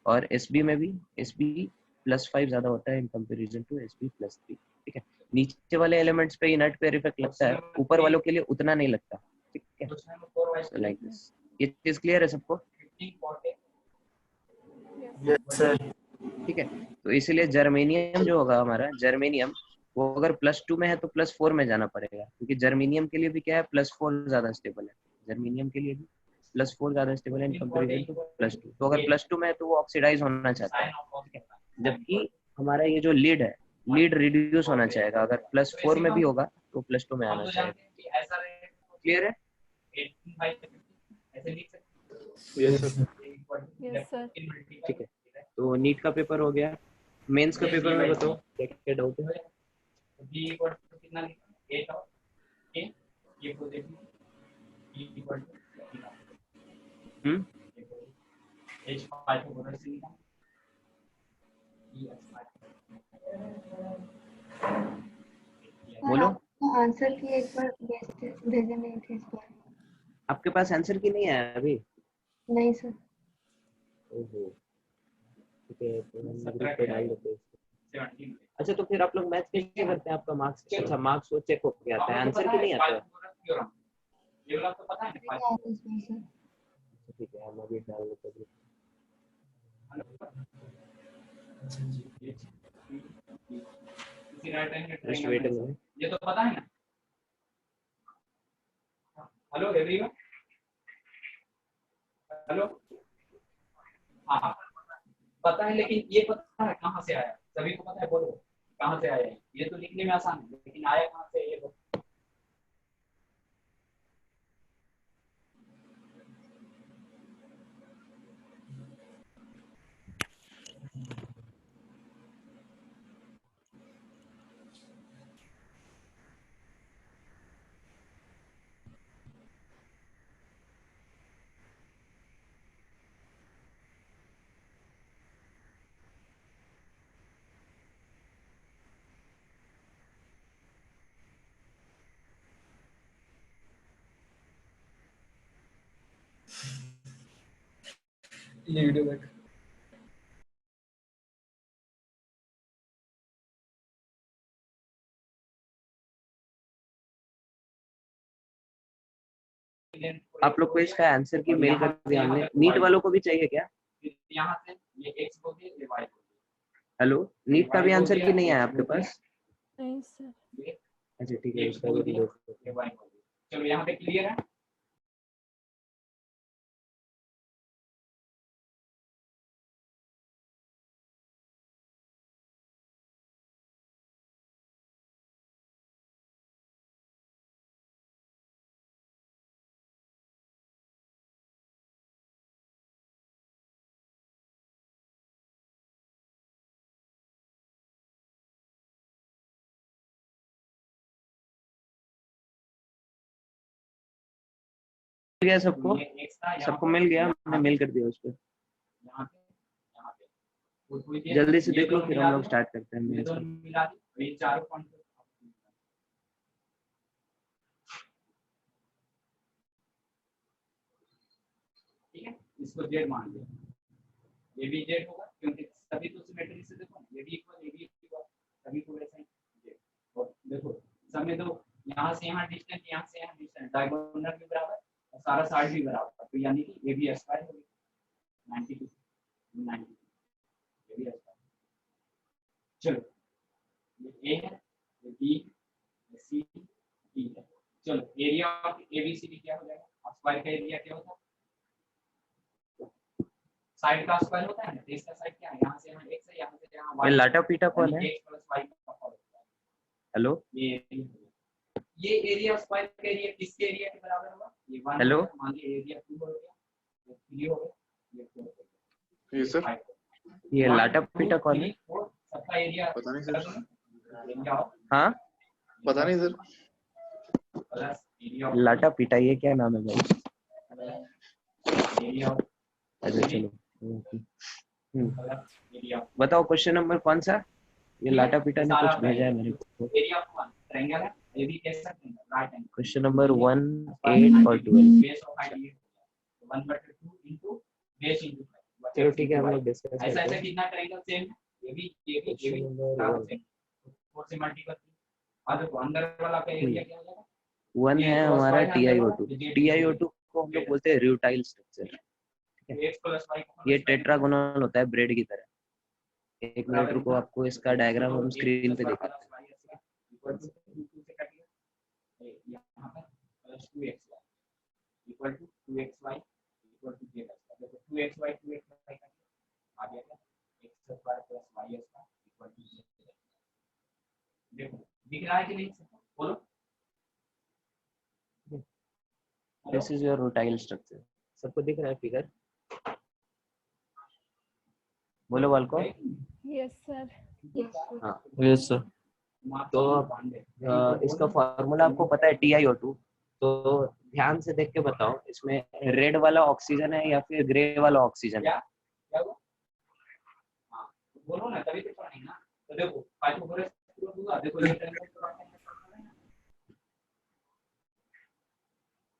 और Sb में भी Sb+5 ज्यादा होता है इन कंपैरिजन टू Sb+3, ठीक है। नीचे वाले एलिमेंट्स पे इनर्ट पेयर इफेक्ट लगता है, ऊपर वालों के लिए उतना नहीं लगता, ठीक है। So like this, ये चीज क्लियर है सबको, Yes, sir. ठीक है। तो इसीलिए जर्मेनियम जो होगा हमारा, जर्मेनियम वो अगर +2 में है तो +4 में जाना पड़ेगा, क्योंकि जर्मेनियम के लिए भी क्या है, +4 ज्यादा स्टेबल है, जर्मेनियम के लिए भी +4 ज्यादा स्टेबल है इन कंपैरिजन टू +2। तो अगर +2 में है तो वो ऑक्सीडाइज होना चाहता है, ठीक है। जबकि हमारा ये जो लीड है, लीड रिड्यूस होना चाहेगा, अगर +4 में भी होगा तो +2 में आना चाहिए, क्लियर है। Yes, sir. Yes sir. ठीक है, तो नीट का पेपर हो गया, मेंस का पेपर में बताओ क्या क्या डाउट है। b इक्वल टू कितना लिखा 8 और a ये position b equal to h 5 को बोनस से लिखा बोलो। आंसर की एक बार भेजे नहीं थे इस बार। आपके पास आंसर की नहीं है अभी? नहीं सर। ओहो, ठीक है, तो हम ग्रुप पे डाल देते हैं। अच्छा, तो फिर आप लोग मैच कैसे करते हैं? आपका मार्क्स, अच्छा मार्क्स वो चेक हो के आता है, आंसर की नहीं आता है? ये वाला तो पता है ना ठीक है, हम अभी डाल देते हैं। Just wait a minute. ये तो पता है ना। Hello everyone, hello. हाँ पता है, लेकिन ये पता है कहाँ से आया? सभी को पता है, बोलो कहाँ से आया है? ये तो लिखने में आसान है, लेकिन आया कहाँ से ये बोलो। ये वीडियो देख। आप लोग को इसका आंसर की मेल कर दिया हमने। नीट वालों को भी चाहिए क्या? यहाँ से ये x हो गया, ये y हो गया। हेलो, नीट का भी आंसर की नहीं है आपके पास? नहीं सर। अच्छा ठीक है, x उसका हो भी गया, लो। ये y हो गया। चलो यहाँ पे क्लियर है। मिल गया सबको? ये x था, यहाँ सबको पे- मिल गया? हमने मेल कर दिया उस पर। यहाँ पे कोई जल्दी से ये देख लो, दोनों फिर मिला हम लोग दो, स्टार्ट करते हैं ये मेंस का। दोनों मिला दी, ये चारों पॉइंट ठीक है। इसको z मान लिया, ये भी z होगा क्योंकि सभी तो सिमेट्री से देखो, ये भी इक्वल, ये भी इक्वल, सभी को वैसा ही z। और देखो सब में तो यहाँ से यहाँ डिस्टेंस, यहाँ से यहाँ डिस्टेंस, डायगोनल भी बराबर और सारा साइड भी बराबर, तो यानी कि ये भी स्क्वायर हो गया 92 92, ये भी स्क्वायर। चलो ये a है, ये b, ये c, d है। चलो एरिया ऑफ एबीसीडी क्या हो जाएगा? स्क्वायर का एरिया क्या होता है? साइड का स्क्वायर होता है ना, तो इसका साइड क्या है? यहाँ से यहाँ x है, यहाँ से यहाँ y। ये लाटा पीटा कौन है? x + y का होता है। हेलो ये एरिया स्क्वायर का एरिया किसके एरिया के बराबर होगा? ये 1 हेलो? मान लीजिए एरिया 2 हो गया, ये 3 हो गया, ये 4 हो गया। ये सर ये लाटा पीटा कौन है? सबका एरिया पता नहीं सर, एरिया हाँ, पता नहीं सर। प्लस एरिया लाटा पीटा, ये क्या नाम है भाई? एरिया अच्छा चलो। प्लस एरिया बताओ क्वेश्चन नंबर कौन सा? ये लाटा पीटा ने कुछ भेजा है मेरे को। एरिया ऑफ वन ट्रायंगल है, ये भी कैसा है? Right angle. क्वेश्चन नंबर 1, 8 और 12। Base of height 1/2 into base into. चलो ठीक है, हम लोग डिस्कस ऐसा करते ऐसा हैं। कितना ट्रायंगल सेम है? ये भी क्वेश्चन नंबर बराबर सेम, 4 से मल्टीपल। और देखो अंदर वाला का एरिया क्या हो जाएगा? 1 है ये हमारा cos y TiO2। अंदर TiO2 को हम लोग बोलते हैं रूटाइल स्ट्रक्चर। x + y ये टेट्रागोनल होता है ब्रेड की तरह। एक मिनट रुको, आपको इसका डायग्राम हम स्क्रीन पे दिखाते हैं। इक्वल टू 2 से काटिए यहाँ पर +2xy equal to 2xy equal to z। देखो 2xy काटिए, आ गया क्या? x² + y² equal to z। देखो दिख रहा है कि नहीं? बोलो। This is your rutile structure. सबको दिख रहा है फिगर? बोलो बालको। Yes, sir. Yes, sir. हाँ, Yes, sir. तो इसका फॉर्मूला आपको पता है TiO2। तो ध्यान से देख के बताओ, इसमें रेड वाला ऑक्सीजन है या फिर ग्रे वाला ऑक्सीजन है? बोलो ना, तभी तो नहीं ना। तो देखो 5 पूरे दूंगा, देखो ये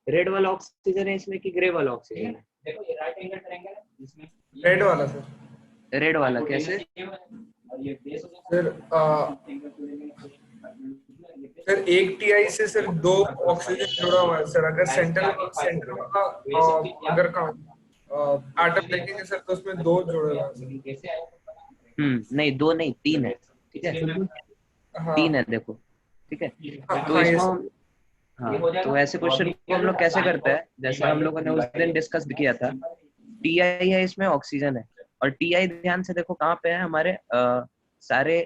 रेड वाला ऑक्सीजन है इसमें कि ग्रे वाला ऑक्सीजन है? देखो ये राइट एंगल ट्रायंगल है जिसमें रेड वाला सर। रेड वाला कैसे? और ये बेस हो सर सर एक टीआई से सर 2 ऑक्सीजन जुड़ा हुआ है सर। अगर सेंटर वाला अगर एटम देखेंगे सर तो उसमें 2 जुड़े हुए हैं सर। नहीं 2 नहीं 3 है, ठीक है? हाँ 3 है, देखो, ठीक है? तो हाँ, इसको हाँ, तो ऐसे क्वेश्चन को हम लोग कैसे करते हैं, जैसे हम लोगों ने उस दिन डिस्कस किया था, टीआई है इसमें ऑक्सीजन है, और टीआई ध्यान से देखो कहाँ पे है, हमारे सारे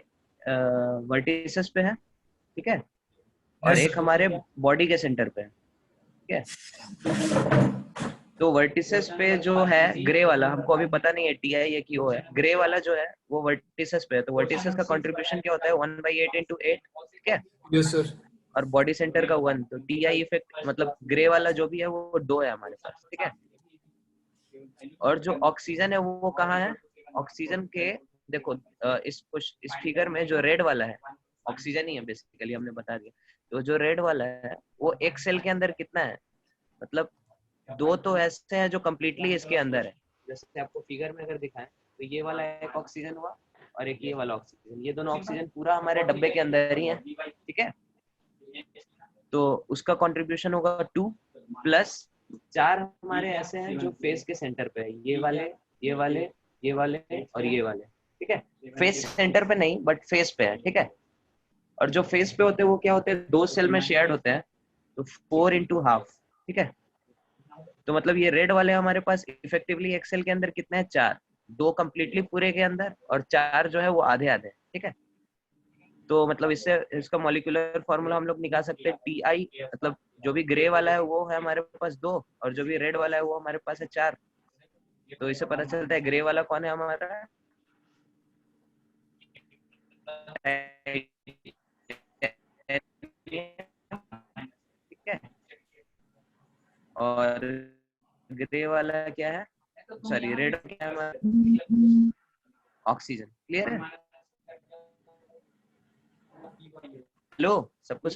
वर्टिसेस पे है, ठीक है? और एक हमारे बॉडी के सेंटर पे है, ठीक है? तो वर्टिसेस पे जो है ग्रे वाला, हमको अभी पता नहीं है टीआई है कि वो है, ग्रे वाला जो है वो वर्टिसेस पे है। तो वर्टिसेस का कंट्रीब्यूशन क्या होता है? 1/8 × 8, ठीक है? Yes sir. और बॉडी सेंटर का 1। तो टीआई इफेक्ट मतलब ग्रे वाला जो भी है वो 2 है हमारे पास, ठीक है? और जो ऑक्सीजन है वो कहाँ है? ऑक्सीजन के देखो इस फिगर में जो रेड वाला है ऑक्सीजन ही है बेसिकली, हमने बता दिया। तो जो रेड वाला है वो एक सेल के अंदर कितना है, मतलब 2 तो ऐसे हैं जो कम्प्लीटली इसके अंदर है, जैसे आपको फिगर में अगर दिखाएं तो ये वाला एक ऑक्सीजन हुआ और एक ये वाला ऑक्सीजन, ये दोनों ऑक्सीजन पूरा हमारे डब्बे के अंदर ही है, ठीक है? तो उसका कंट्रीब्यूशन होगा 2 प्लस 4 हमारे ऐसे हैं जो फेस के सेंटर पे है, ये वाले, ये वाले, ये वाले और ये वाले, ठीक है? फेस सेंटर पे नहीं बट फेस पे है, ठीक है? और जो फेस पे होते हैं वो क्या होते हैं? 2 सेल में शेयर्ड होते हैं, तो 4 × हाफ, ठीक है? तो मतलब ये रेड वाले हमारे पास इफेक्टिवली एक सेल के अंदर कितने हैं? 4, 2 कम्प्लीटली पूरे के अंदर और 4 जो है वो आधे आधे, ठीक है? तो मतलब इससे इसका मॉलिक्यूलर फॉर्मूला हम लोग निकाल सकते हैं टीआई, मतलब जो भी ग्रे वाला है वो है हमारे पास 2 और जो भी रेड वाला है वो हमारे पास है 4। तो इससे पता चलता है ग्रे वाला कौन है हमारा, ठीक है? और ग्रे वाला क्या है, सॉरी रेड क्या है हमारा? ऑक्सीजन। क्लियर है? हेलो सबको?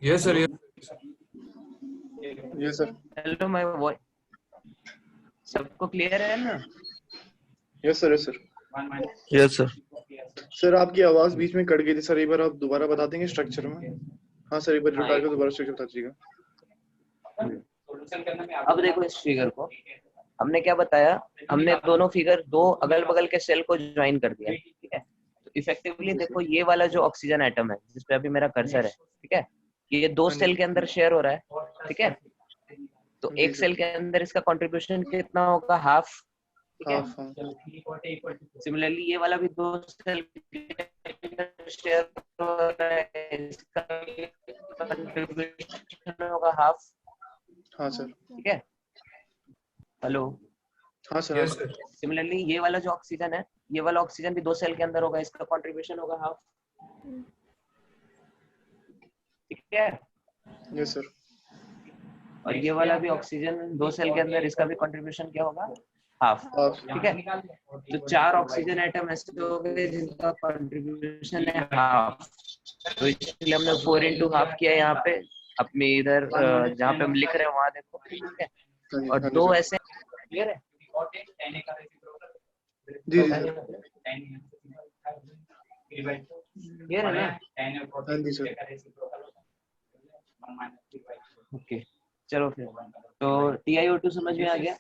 Yes sir. Yes, sir. Hello my voice सबको क्लियर है ना? Yes, sir. Yes, sir. Yes, sir. Sir आपकी आवाज बीच में कट गई थी सर, एक बार आप दोबारा बता देंगे स्ट्रक्चर में? हाँ सर, एक बार रिकॉर्ड करके दोबारा स्ट्रक्चर बता दीजिएगा। अब देखो इस फिगर को, हमने क्या बताया, हमने दोनों फिगर 2 अगल बगल के सेल को ज्वाइन कर दिया, ठीक है? तो इफेक्टिवली देखो ये वाला जो ऑक्सीजन एटम है जिस पे अभी मेरा कर्सर है, ठीक है, ये 2 सेल के अंदर शेयर हो रहा है, ठीक है? तो एक सेल के अंदर इसका कंट्रीब्यूशन कितना होगा? हाफ, ठीक है? सिमिलरली ये वाला भी 2 सेल शेयर हो रहा है, इसका कंट्रीब्यूशन होगा हाफ। हाँ सर। ठीक है? हेलो? हाँ सर। Yes sir. सिमिलरली ये वाला जो ऑक्सीजन है, ये वाला ऑक्सीजन भी 2 सेल के अंदर होगा, इसका कंट्रीब्यूशन होगा हाफ। ठीक है? Yes sir. और ये वाला भी ऑक्सीजन 2 सेल के अंदर, इसका भी कंट्रीब्यूशन क्या होगा? हाफ। ठीक है? तो 4 ऑक्सीजन एटम ऐसे हो गए जिनका कंट्रीब्यूशन है हाफ, तो इसलिए हमने 4 × हाफ किया यहाँ पे अपने इधर जहाँ पे हम लिख रहे हैं वहां देखो। ठीक है? और 2 ऐसे क्लियर है? जी जी सर। क्लियर है ना? हाँ जी सर। ओके चलो फिर, तो TiO2 समझ में आ गया।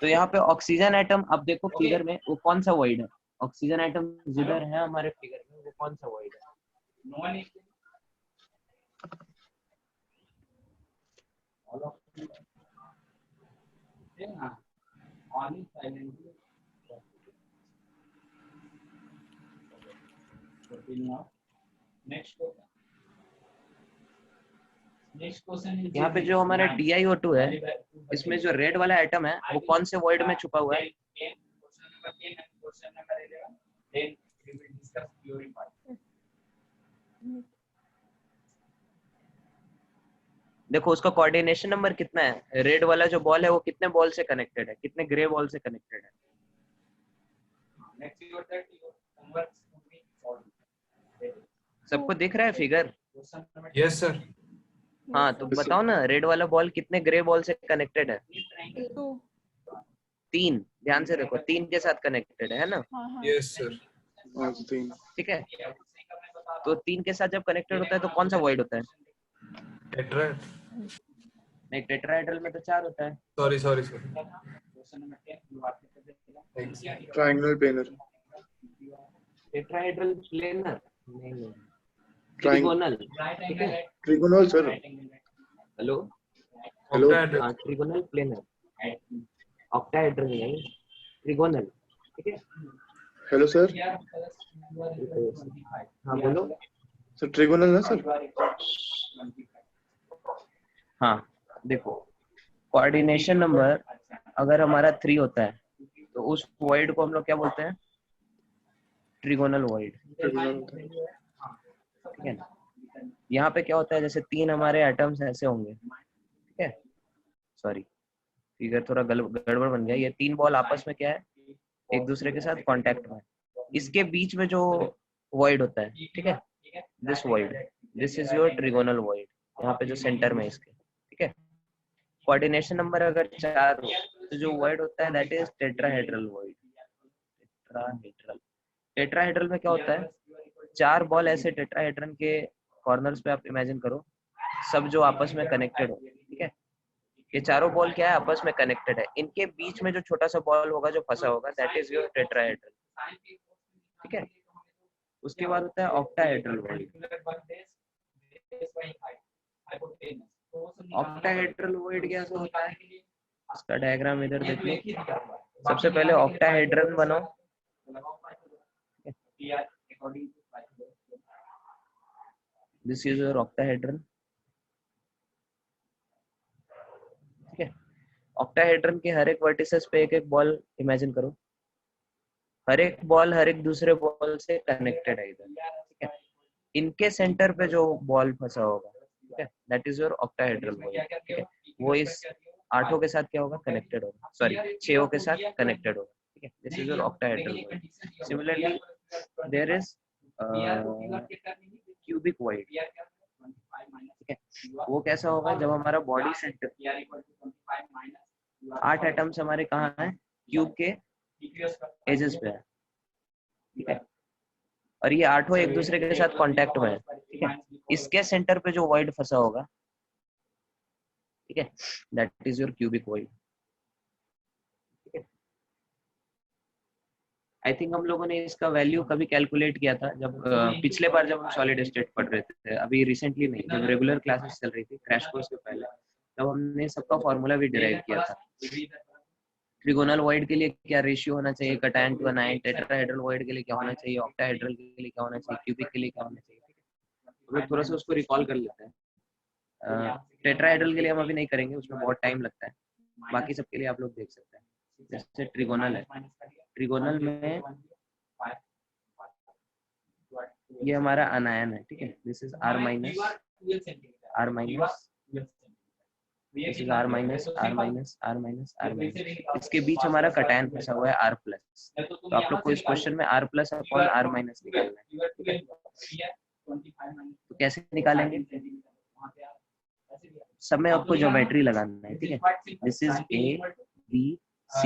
तो यहाँ पे ऑक्सीजन एटम, अब देखो फिगर में वो कौन सा वर्ड है, ऑक्सीजन एटम जिधर है हमारे फिगर में वो कौन सा वर्ड है? यहाँ पे जो हमारा TiO2 है, इसमें जो रेड वाला एटम है वो कौन से वर्ड में छुपा हुआ है? देखो उसका कोऑर्डिनेशन नंबर कितना है, रेड वाला जो बॉल है वो कितने बॉल से कनेक्टेड है, कितने ग्रे बॉल से कनेक्टेड है। सबको दिख रहा है फिगर? Yes sir. हाँ तो बताओ ना, रेड वाला बॉल कितने ग्रे बॉल से कनेक्टेड है? 2। 3। ध्यान से देखो, 3 के साथ कनेक्टेड है ना? हाँ हाँ। Yes sir. ठीक है, तो 3 के साथ जब कनेक्टेड होता है तो कौन सा वॉइड होता है? टेट्राहेड्रल। नहीं, टेट्राहेड्रल में तो 4 होता है। Sorry sorry sir. Triangular planar. Tetrahedral planar नहीं, ट्रिगोनल। ठीक है, ट्रिगोनल सर। Hello hello. हाँ, ट्रिगोनल प्लेनर, ऑक्टाहेड्रल नहीं, ट्रिगोनल। ठीक है, हेलो सर। हाँ बोलो सर ट्रिगोनल ना सर? हाँ देखो, कोऑर्डिनेशन नंबर अगर हमारा 3 होता है तो उस वॉइड को हम लोग क्या बोलते हैं? Trigonal void. ठीक है ना? यहाँ पे क्या होता है, जैसे 3 हमारे एटम्स ऐसे होंगे, ठीक है, सॉरी फिगर थोड़ा गड़बड़ बन गया। ये 3 बॉल आपस में क्या है, एक दूसरे के साथ कांटेक्ट में, इसके बीच में जो वॉइड होता है, ठीक है, this void, this is your trigonal void, यहाँ पे जो सेंटर में इसके। ठीक है, कोऑर्डिनेशन नंबर अगर 4 हो तो जो वॉइड होता है that is tetrahedral void. Tetrahedral में क्या होता है, 4 बॉल ऐसे टेट्राहेड्रल के कॉर्नर्स पे आप इमेजिन करो, सब जो आपस में कनेक्टेड हो। ठीक है, ये चारों बॉल क्या है, आपस में कनेक्टेड है, इनके बीच में जो छोटा सा बॉल होगा जो फंसा होगा दैट इज योर टेट्राहेड्रल। ठीक है, उसके बाद होता है ऑक्टाहेड्रल वॉइड। ऑक्टाहेड्रल वॉइड कैसे होता है, इसका डायग्राम इधर देख लो। सबसे पहले ऑक्टाहेड्रल बनाओ। This is your octahedral. ठीक है, ऑक्टाहेड्रन के हर एक वर्टिसेस पे एक एक बॉल इमेजिन करो, हर एक बॉल हर एक दूसरे बॉल से कनेक्टेड है इधर। ठीक है, इनके सेंटर पे जो बॉल फंसा होगा, ठीक है, that is your octahedral ball. ठीक है, वो इस 8 के साथ क्या होगा, कनेक्टेड होगा, सॉरी 6 के साथ कनेक्टेड होगा। ठीक है, this is your octahedral ball. Similarly there is cubic void. ठीक है, वो कैसा होगा, जब हमारा बॉडी सेंटर 8 एटम्स हमारे कहाँ हैं, क्यूब के एजेस पे है। ठीक है, और ये 8 एक दूसरे के साथ कांटेक्ट में है। ठीक है, इसके सेंटर पे जो वॉइड फंसा होगा, ठीक है, that is your cubic void. ठीक है, आई थिंक हम लोगों ने इसका वैल्यू कभी कैलकुलेट किया था जब पिछले बार जब हम सॉलिड स्टेट पढ़ रहे थे, अभी रिसेंटली नहीं, जब रेगुलर क्लासेस चल रही थी क्रैश कोर्स के पहले, तब हमने सबका फॉर्मूला भी डिराइव किया था। ट्रिगोनल वॉइड के लिए क्या रेशियो होना चाहिए, cation to anion, tetrahedral void के लिए क्या होना चाहिए, ऑक्टाहेड्रल के लिए क्या होना चाहिए, क्यूबिक के लिए क्या होना चाहिए। हम लोग थोड़ा सा उसको रिकॉल कर लेते हैं। टेट्राहेड्रल के लिए हम अभी नहीं करेंगे, उसमें बहुत टाइम लगता है, बाकी सबके लिए आप लोग देख सकते हैं। जैसे ट्रिगोनल है, ट्रिगोनल में ये हमारा अनायन है। ठीक है, this is R minus, R minus, this is R minus, R minus, R minus, R minus, इसके बीच हमारा कटायन फंसा हुआ है R प्लस। तो आप लोग को इस क्वेश्चन में R plus upon R minus निकालना है। तो कैसे निकालेंगे, सब में आपको ज्योमेट्री लगाना है। ठीक है, this is A B C,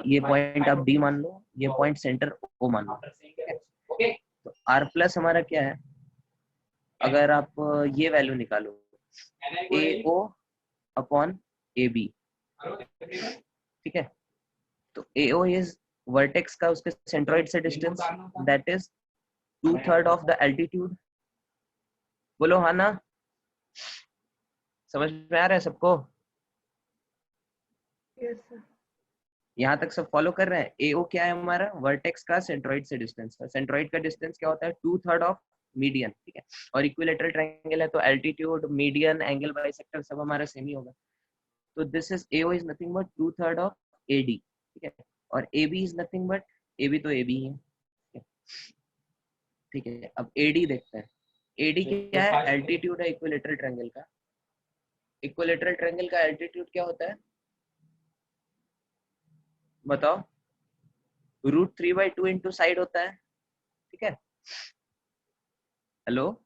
ये पॉइंट आप D मान लो, ये पॉइंट सेंटर O मान लो। तो R प्लस हमारा क्या है, अगर आप ये वैल्यू निकालो AO अपॉन AB। ठीक है, तो AO इज वर्टेक्स का उसके सेंट्रोइड से distance, that is 2/3 of the altitude. बोलो हाँ ना, समझ में आ रहा है सबको? Yes sir. यहाँ तक सब फॉलो कर रहे हैं? AO क्या है हमारा, वर्टेक्स का सेंट्रोइड से डिस्टेंस। सेंट्रोइड का डिस्टेंस क्या होता है, 2/3 ऑफ मीडियन। ठीक है, और इक्विलेटरल ट्रायंगल है तो एल्टीट्यूड, मीडियन, एंगल बाइसेक्टर सब हमारा सेम ही होगा। तो this is AO is nothing but 2/3 of AD। ठीक है, और AB is nothing but A B तो ए बी ही है, ठीक है। अब एडी देखते हैं। एडी क्या है? एल्टीट्यूड है इक्विलेटरल ट्रायंगल का। इक्विलेटरल ट्रायंगल का एल्टीट्यूड क्या होता है बताओ? √3/2 इंटू साइड होता है, ठीक है। हेलो,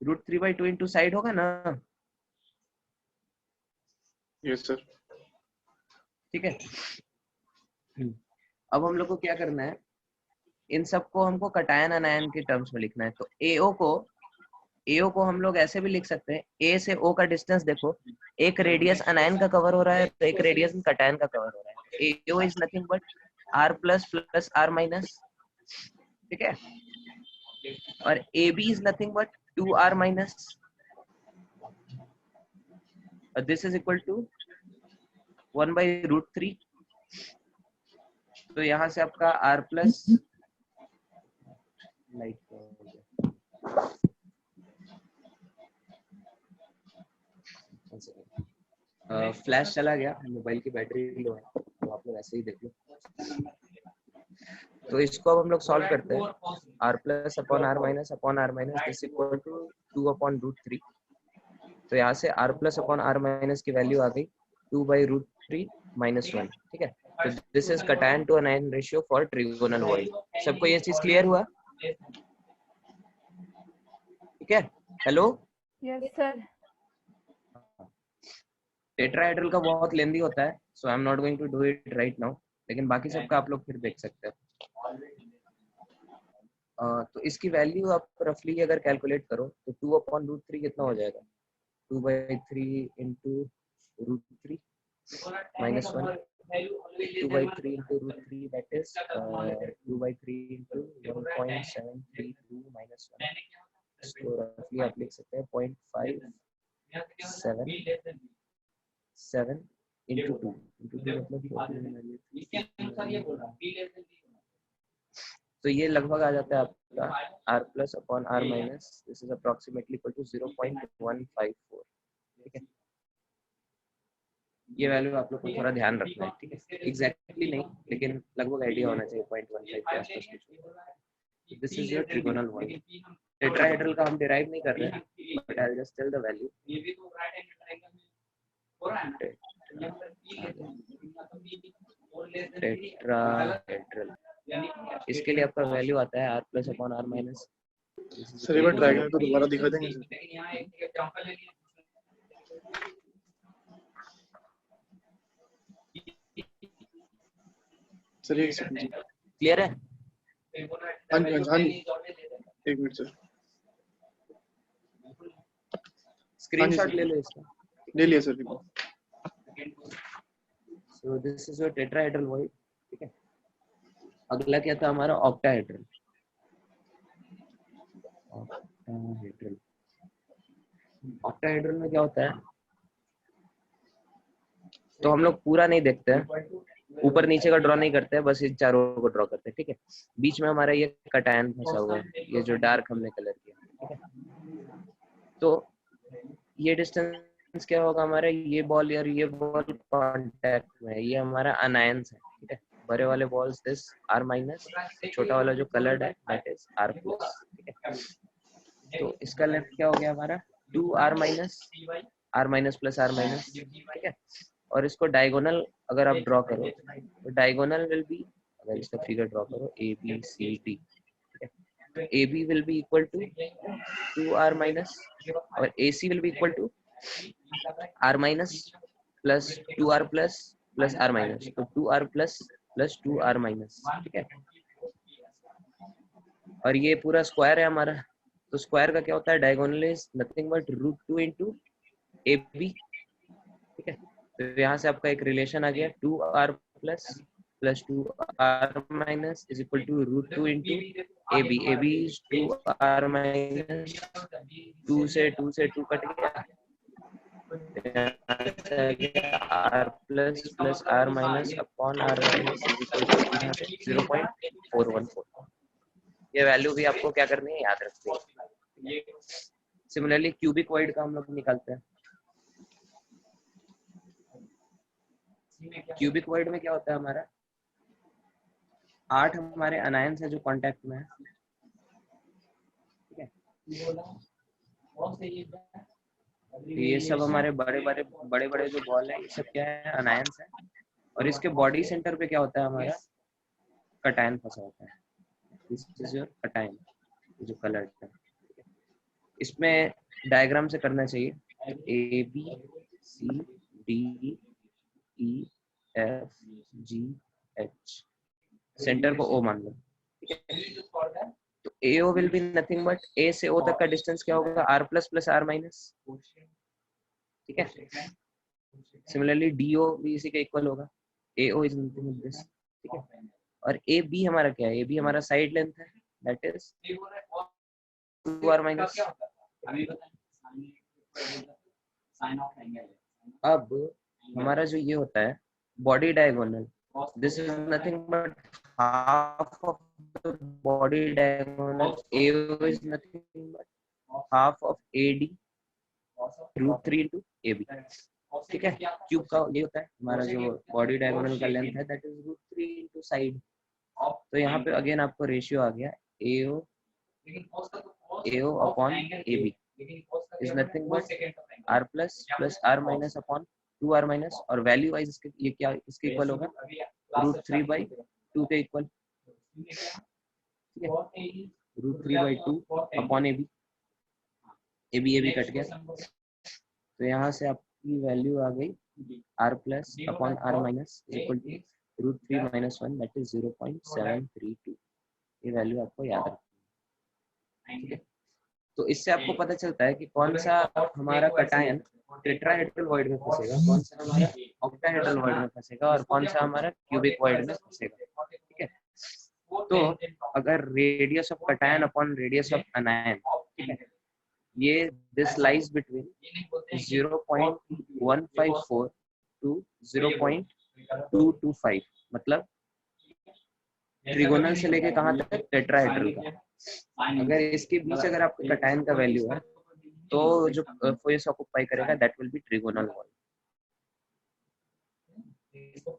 √3/2 इंटू साइड होगा ना? Yes sir. ठीक है। अब हम लोग को क्या करना है, इन सबको हमको कटायन अनायन के टर्म्स में लिखना है। तो एओ को हम लोग ऐसे भी लिख सकते हैं, ए से ओ का डिस्टेंस देखो, एक रेडियस अनायन का कवर हो रहा है तो एक रेडियस कटायन का कवर हो रहा है। A O is nothing but r plus plus r minus, ठीक है। और A B is nothing but 2r minus, this is equal to 1/√3। तो यहाँ से आपका r प्लस फ्लैश चला गया, मोबाइल की बैटरी लो है तो आप लोग ऐसे ही देख लो। तो इसको अब हम लोग सॉल्व करते हैं। r plus upon r minus this equal to 2/√3। तो यहाँ से r plus upon r minus की वैल्यू आ गई 2/√3 - 1, ठीक है। तो this is cation to anion ratio for trigonal void. सबको ये चीज क्लियर हुआ? ठीक है। Hello, yes sir. टेट्राहेड्रल का बहुत लेंदी होता है, so I am not going to do it right now, लेकिन बाकी सबका आप लोग फिर देख सकते हो। तो इसकी वैल्यू आप रफली अगर कैलकुलेट करो तो 2/√3 कितना हो जाएगा? 2/3 into √3 -1, 2/3 into √3 that is 2/3 into 1.732 - 1। इसको रफली आप लिख सकते हैं 0.577 इंटू 2 मतलब तो ये लगभग आ जाता है आपका r plus upon r minus, this is approximately equal to 0.154, ठीक है। ये वैल्यू आप लोग को थोड़ा ध्यान रखना है, ठीक है। एग्जैक्टली नहीं, लेकिन लगभग आइडिया होना चाहिए 0.15 के आसपास कुछ। This is your trigonal void. Tetrahedral का हम डिराइव नहीं कर रहे हैं, but I will just tell the value. Tetrahedral, इसके लिए आपका वैल्यू आता है r plus upon r minus. Sir एक बार ट्रायंगल को दोबारा दिखा देंगे सर? सर एक सेकंड जी, क्लियर है? हाँ जी हाँ जी, एक मिनट सर। स्क्रीनशॉट ले लो इसका। ले लिया sir. So this is your tetrahedral void, ठीक है। अगला क्या था हमारा? ऑक्टाहेड्रल। ऑक्टाहेड्रल में क्या होता है, तो हम लोग पूरा नहीं देखते हैं, ऊपर नीचे का ड्रॉ नहीं करते हैं, बस इन चारों को ड्रॉ करते हैं, ठीक है। बीच में हमारा ये कटायन फंसा हुआ है, ये जो डार्क हमने कलर किया, ठीक है। तो ये डिस्टेंस क्या होगा हमारा? ये बॉल और ये बॉल कांटेक्ट में है, ये हमारा अनायंस है, ठीक है। बड़े वाले बॉल्स दिस r माइनस, छोटा वाला जो कलर्ड है दैट इज r प्लस, ठीक है। तो इसका लेफ्ट क्या हो गया हमारा? 2r minus, r minus plus r minus, ठीक है। और इसको डायगोनल अगर आप ड्रॉ करो तो डायगोनल विल बी, अगर इसका फिगर ड्रॉ करो a b c d, ठीक है। तो a b will be equal to 2r minus और ac will be equal to r minus plus 2r plus plus r minus, तो 2r plus plus 2r minus, ठीक है। और ये पूरा स्क्वायर है हमारा, तो स्क्वायर का क्या होता है? Diagonal is nothing but √2 into ab, ठीक है। तो यहाँ से आपका एक रिलेशन आ गया 2r plus plus 2r minus is equal to √2 into ab। ab is 2r minus, 2 से 2 कट गया, r plus plus r minus upon r minus is equal to 0.414। ये वैल्यू भी आपको क्या करनी है? याद रखनी है। सिमिलरली क्यूबिक वॉइड का हम लोग निकालते हैं। क्यूबिक वॉइड में क्या होता है हमारा? 8 हमारे अनायंस है जो कांटेक्ट में है, ठीक है। ये सब हमारे बड़े बड़े जो बॉल है ये सब क्या है, अनायंस है। और इसके बॉडी सेंटर पे क्या होता है, हमारा कटायन फंसा होता है। दिस इज योर कटायन, जो कलर्ड है। इसमें डायग्राम से करना चाहिए, A B C D E F G H, centre को ओ मान लो, ठीक है। तो AO will be nothing but A से O तक का डिस्टेंस क्या होगा, R plus plus R minus, ठीक है। सिमिलरली DO भी इसी के इक्वल होगा, AO is nothing but this, ठीक है। और AB हमारा क्या है, AB हमारा साइड लेंथ है, दैट इज 2R माइनस। अब हमारा जो ये होता है body diagonal, this is nothing but half of the body diagonal, AO is nothing but half of AD √3 into AB, ठीक है। क्यूब का ये होता है हमारा जो बॉडी डायगोनल का लेंथ है, दैट इज √3 into साइड। तो यहाँ पे अगेन आपको रेशियो आ गया, AO upon AB is nothing but R plus plus R minus upon 2R minus, और वैल्यू वाइज इसके ये क्या इसके इक्वल होगा, √3/2 के इक्वल, ठीक है। √3/2 अपॉन AB कट गया, तो यहाँ से आपकी वैल्यू आ गई R plus upon R minus equal to √3 - 1, that is 0.732। ये वैल्यू आपको याद रखनी है, ठीक है। तो इससे आपको पता चलता है कि कौन सा हमारा कटायन टेट्राहेड्रल वॉइड में फंसेगा, कौन सा हमारा ऑक्टाहेड्रल वॉइड में फंसेगा, और कौन सा हमारा क्यूबिक वॉइड में फंसेगा, ठीक है। तो अगर radius of cation upon radius of अनायन, ठीक है, ये दिस लाइज बिटवीन 0.154 to 0.225, मतलब ट्रिगोनल से लेके कहाँ तक, टेट्राहेड्रल का। अगर इसके बीच अगर आपके कटायन का वैल्यू है तो जो फोर्स ऑक्युपाई करेगा that will be trigonal void,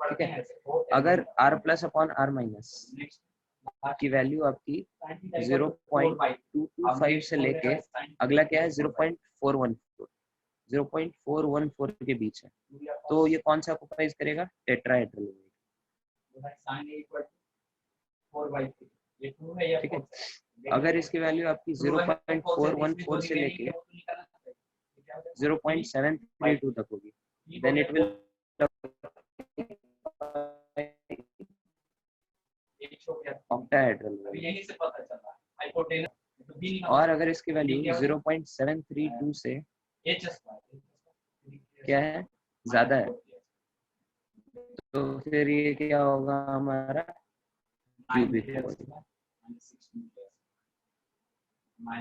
ठीक है। अगर R plus upon R minus की वैल्यू आपकी 0.225 से लेके अगला क्या है 0.414 के बीच है, तो ये कौन सा ऑक्युपाइज करेगा, टेट्राहेड्रल वॉइड, ठीक है। अगर इसकी वैल्यू आपकी 0.414 से लेके 0.732 तक होगी, then it will octahedral void. और अगर इसकी वैल्यू 0.732 से क्या है, ज्यादा है, तो फिर ये क्या होगा हमारा क्यूबिक वॉइड।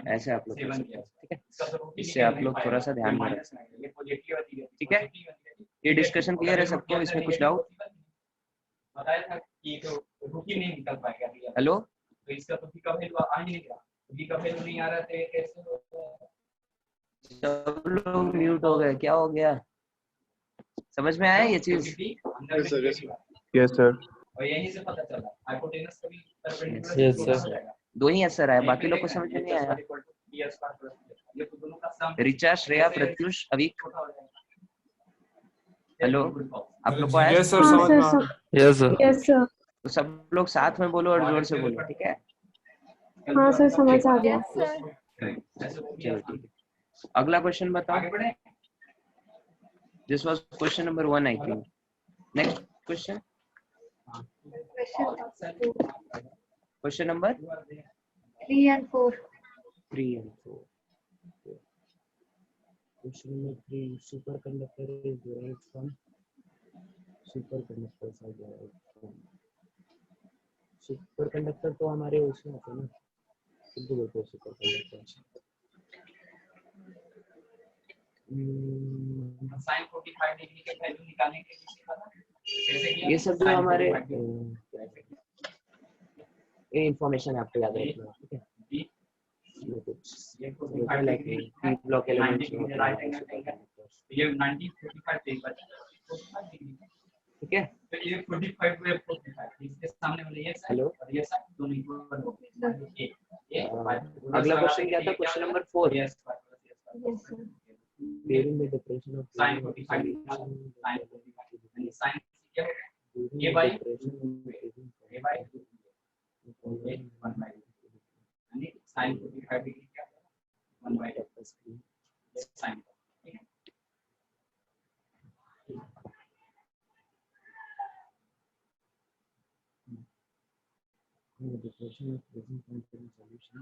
ऐसे आप लोग कर सकते हैं, ठीक है। इससे आप लोग थोड़ा सा ध्यान में रख सकते हैं, ठीक है। ये डिस्कशन क्लियर है सबको, इसमें कुछ डाउट? हेलो, सब लोग म्यूट हो गए, क्या हो गया, समझ में आया ये चीज? Yes sir. Yes sir. दो ही असर है, बाकी लोग को समझ में नहीं आया। रिचा, श्रेया, प्रत्युष, अविक, हेलो, आप लोग को आया? यस सर, समझ में आ रहा है। Yes sir. Yes sir. तो सब लोग साथ में बोलो और जोर से बोलो, ठीक है। हाँ सर, समझ आ गया। चलो ठीक है, अगला क्वेश्चन बताओ। This was question number 1 I think. Next question, question number 3 and 4. 3 and 4. Question number 3, superconductor is derived from superconductors are derived from superconductor तो हमारे उसमें होते हैं ना, सिंपल होते हैं superconductor। sin 45 डिग्री के वैल्यू निकालने के लिए ये सब जो हमारे ये इंफॉर्मेशन आपको याद रखना, ठीक है। ये लाइक पी ब्लॉक एलिमेंट्स ये 1945 डिग्री ठीक है। तो ये 45 पे 45 इसके सामने वाले ये साइड हेलो और ये साइड दोनों इक्वल हो ये अगला क्वेश्चन क्या था? Question number 4। Yes, sir. During the depression of sin 45 sin 45 sin क्या होगा a by a by 1 by यानी sin 45 डिग्री क्या होगा 1 by sin ठीक है। depression of freezing point in solution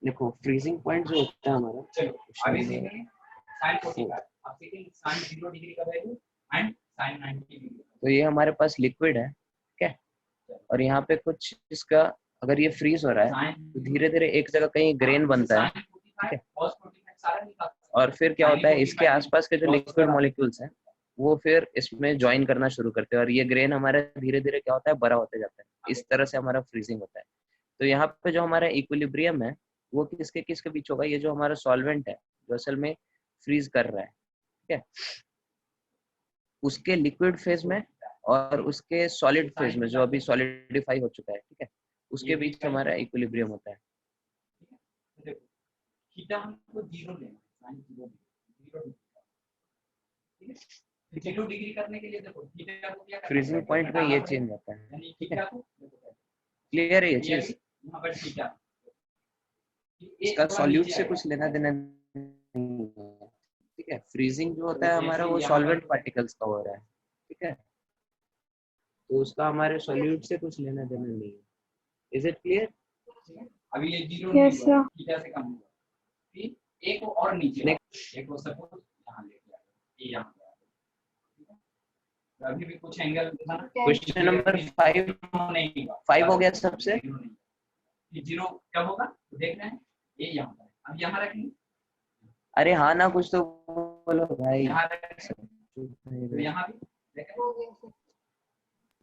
देखो फ्रीजिंग पॉइंट जो होता है हमारा, चलो अभी सीखेंगे sin 45 अब सीखेंगे sin 0 डिग्री का वैल्यू एंड sin 90 डिग्री। तो ये हमारे पास लिक्विड है, ठीक है, और यहाँ पे कुछ इसका अगर ये फ्रीज हो रहा है तो धीरे धीरे एक जगह कहीं ग्रेन बनता है, ठीक है, और फिर क्या होता है इसके आसपास के जो लिक्विड मॉलिक्यूल्स हैं वो फिर इसमें ज्वाइन करना शुरू करते हैं और ये ग्रेन हमारा धीरे धीरे क्या होता है बड़ा होते जाता है। इस तरह से हमारा फ्रीजिंग होता है। तो यहाँ पे जो हमारा इक्विलिब्रियम है वो किसके किसके बीच होगा? ये जो हमारा सॉल्वेंट है जो असल में फ्रीज कर रहा है, ठीक है, उसके लिक्विड फेज में और उसके सॉलिड फेज में जो अभी सॉलिडिफाई हो चुका है, ठीक है, उसके बीच हमारा इक्विलिब्रियम होता है। थीटा हमको 0 लेना है, 0 डिग्री करने के लिए देखो थीटा को क्या फ्रीजिंग पॉइंट में ये चेंज होता है, यानी थीटा को क्लियर है ये चीज? यहां पर थीटा इसका सॉल्यूट से कुछ लेना देना नहीं है, ठीक है। फ्रीजिंग जो होता है हमारा वो सॉल्वेंट पार्टिकल्स का हो रहा है, ठीक है, तो उसका हमारे सॉल्यूट से कुछ लेना देना नहीं है। Is it clear? अभी ये 0 Yes, नहीं हुआ sir. थीटा से कम होगा, फिर एक को और नीचे एक को सपोज यहां लेके आ ये यहां पे आ ठीक है। तो अभी भी कुछ एंगल दिखाना क्वेश्चन नंबर 5 नहीं 5 हो गया सबसे। ये 0 कब होगा तो देख रहे हैं ये यहां पर अब यहां रखेंगे। अरे हाँ ना कुछ तो बोलो भाई। यहां रखेंगे तो यहां भी देखें